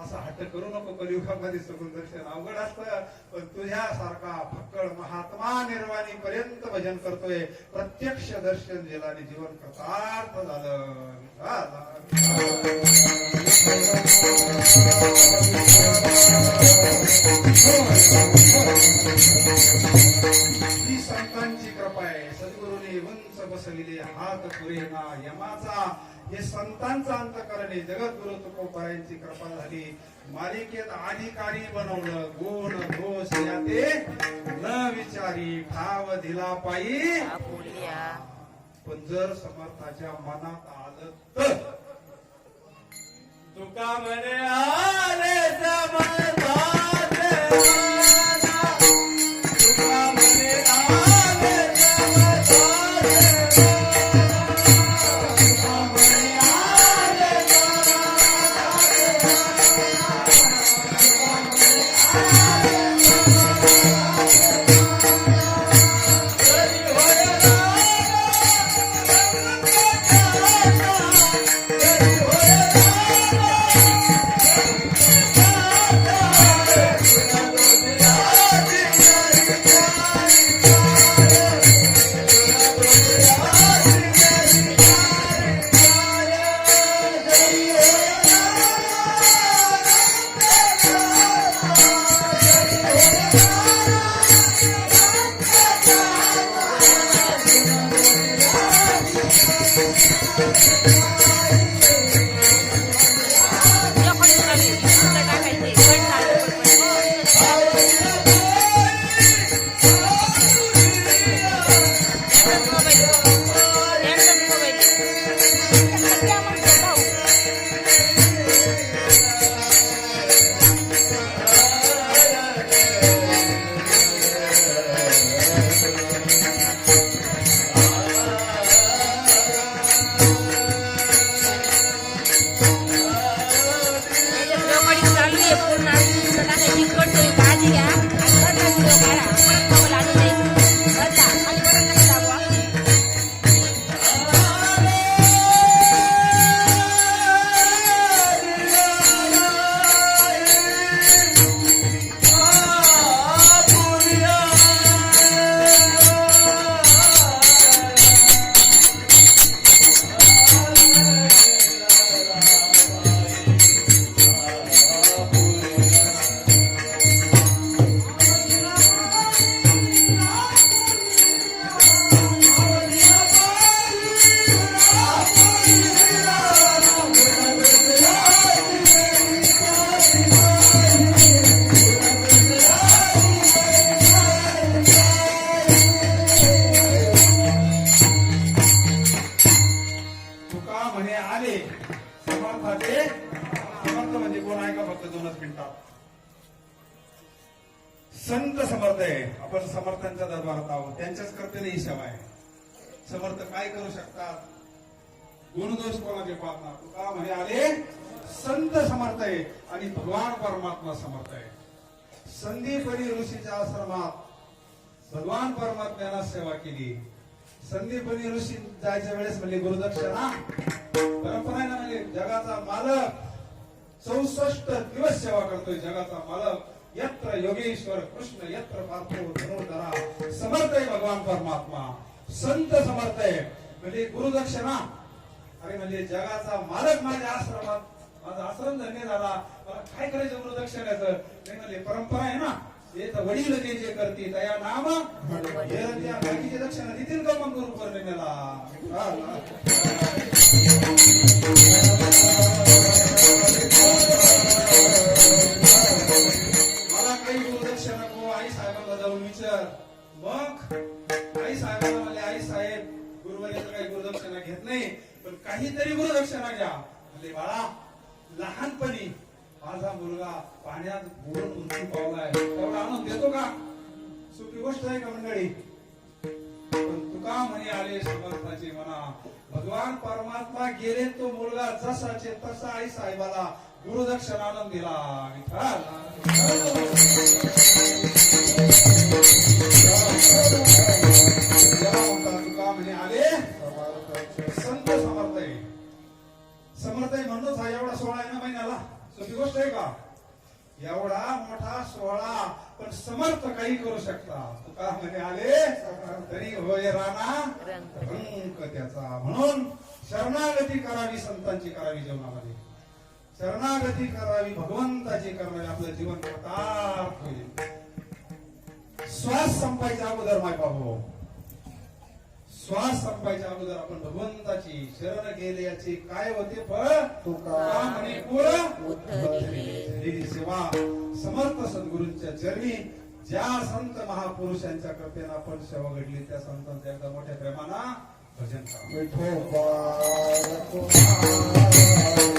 असा हट्ट करू नको, कलियुगामध्ये सगुण दर्शन अवघड असतं, पण तुझ्यासारखा फक्कड महात्मा निर्वाणी पर्यंत भजन करतोय, प्रत्यक्ष दर्शन दिलं आणि जीवन कृतार्थ झालं. ही संतांची कृपा आहे. सद्गुरूने उंच बसविले हात पुरेना यमाचा, हे संतांचा अंतःकरणे जगद्गुरु तुकोबारायांची कृपा झाली. मालिकेत अधिकारी बनवलं, गुण दोष याते न विचारी, ठाव दिला पायी. पण जर समर्थाच्या मनात आलं तर तुका म्हणे आले समर्थात राजा. तुका म्हणे आले समर्थात राजा. तुका म्हणे आले संत समर्थ आहे. आपण समर्थांच्या दरबारात आहोत. त्यांच्याच कर्तव्य ही सेवा आहे. समर्थ काय करू शकतात? गुणदोष कोणाचे पाहतात? तुका म्हणे आले संत समर्थ आहे आणि भगवान परमात्मा समर्थ आहे. संदीपनी ऋषीच्या आश्रमात भगवान परमात्म्याला सेवा केली. संदीपनी ऋषी जायच्या वेळेस म्हणजे गुरुदक्षिणा परंपरा आहे ना, म्हणजे जगाचा मालक 64 दिवस सेवा करतोय. जगाचा मालक यत्र योगेश्वर कृष्ण यत्र पार्थो धनुर्धरा. समर्थ आहे भगवान परमात्मा. संत समर्थ आहे म्हणजे गुरुदक्षिणा. अरे म्हणजे जगाचा मालक माझ्या आश्रमात, माझा आश्रम धन्य झाला, मला काय करायचं गुरुदक्षिण्याचं? नाही म्हणजे परंपरा आहे ना, ते तर वडील ते जे करतील त्या नाम त्या बाकीचे दक्षिणा देतील का मग गुरु पौर्णिमेला? मला काही गुरुदक्षिणा नको. आई साहेबांना जाऊन विचार. मग आई साहेबांना म्हणले, आई साहेब गुरुवारीचं काही गुरुदक्षिणा घेत नाही, पण काहीतरी गुरुदक्षिणा घ्या. म्हणले, बाळा लहानपणी माझा मुलगा पाण्यात बुडून मृत्यू पावलाय, तेवढा आणून देतो का? सोपी गोष्ट आहे का मंडळी? पण तुका म्हणे आले समर्थाचे म्हणा. भगवान परमात्मा गेले, तो मुलगा जसाचे तसा आई साहेबाला गुरुदक्षिणा आणून दिला. तुका म्हणे आले संत समर्थ आहे. समर्थ आहे म्हणूनच हा एवढा सोहळा आहे ना महिन्याला. सोपी गोष्ट आहे का? एवढा मोठा सोहळा पण समर्थ काही करू शकतात. तुका म्हणे आले तरी होय राणा रंग त्याचा. म्हणून शरणागती करावी, संतांची करावी. जीवनामध्ये शरणागती करावी, भगवंताची करावी. आपलं जीवन कृतार्थ होईल. श्वास संपायच्या अगोदर माय बाबू, श्वास संपायच्या अगोदर आपण भगवंताची शरण गेले याचे काय होते फळ? तुका म्हणे कुळ उद्धरली सेवा. समर्थ सद्गुरूंच्या चरणी ज्या संत महापुरुषांच्या कृपेने आपण सेवा घडली, त्या संतांचा एकदा मोठ्या प्रेमाना भजन करा. विठोबा तुम्हारा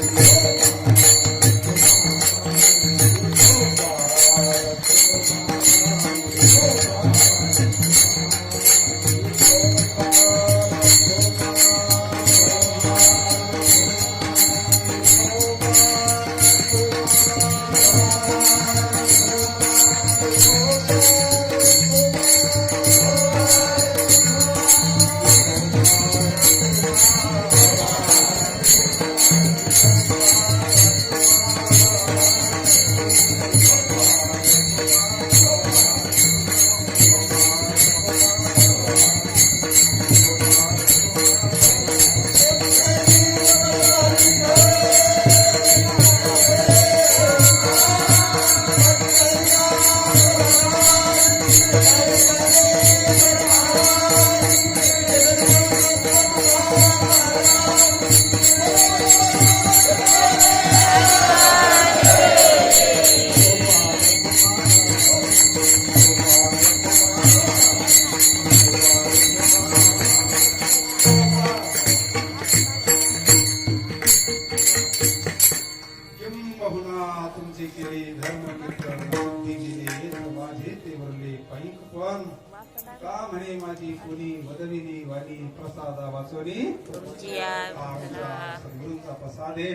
किंबहुना तुमचे केले धर्म कीर्तन बुद्धी दिले माझे ते वरले पैक पण का म्हणे माझी कोणी वदविनी वाणी प्रसादा वाचवणी आमच्या सद्गुरूंचा प्रसादे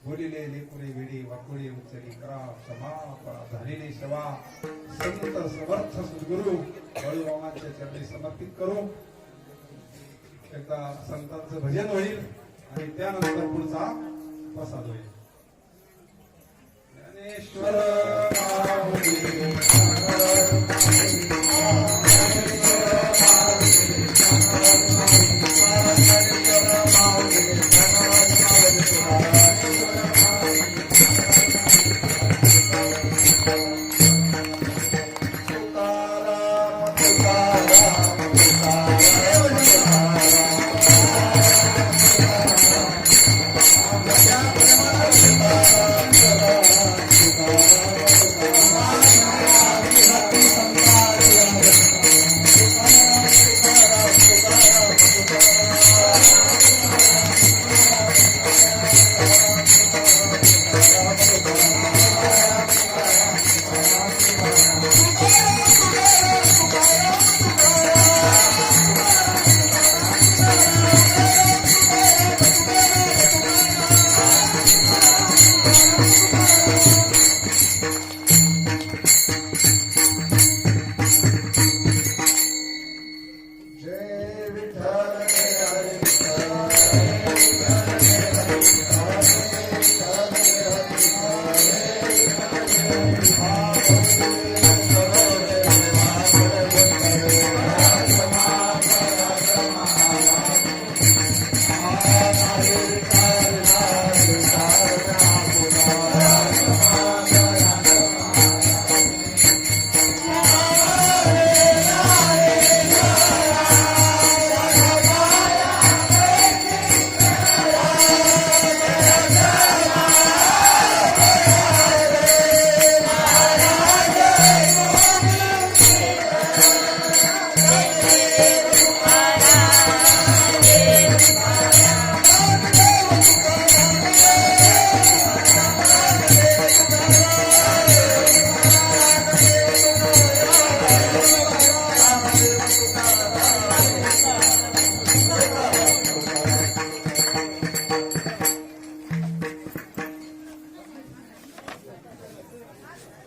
बोलिले लेकुरे वेडी वाकुळे उच्चरी करा क्षमा झालेली सेवा संत समर्थ सद्गुरु बळूमामांच्या चरणी समर्पित करू. एकदा संतांचं भजन होईल आणि त्यानंतर पुढचा प्रसाद होईल. Dnyaneshwar Thank you.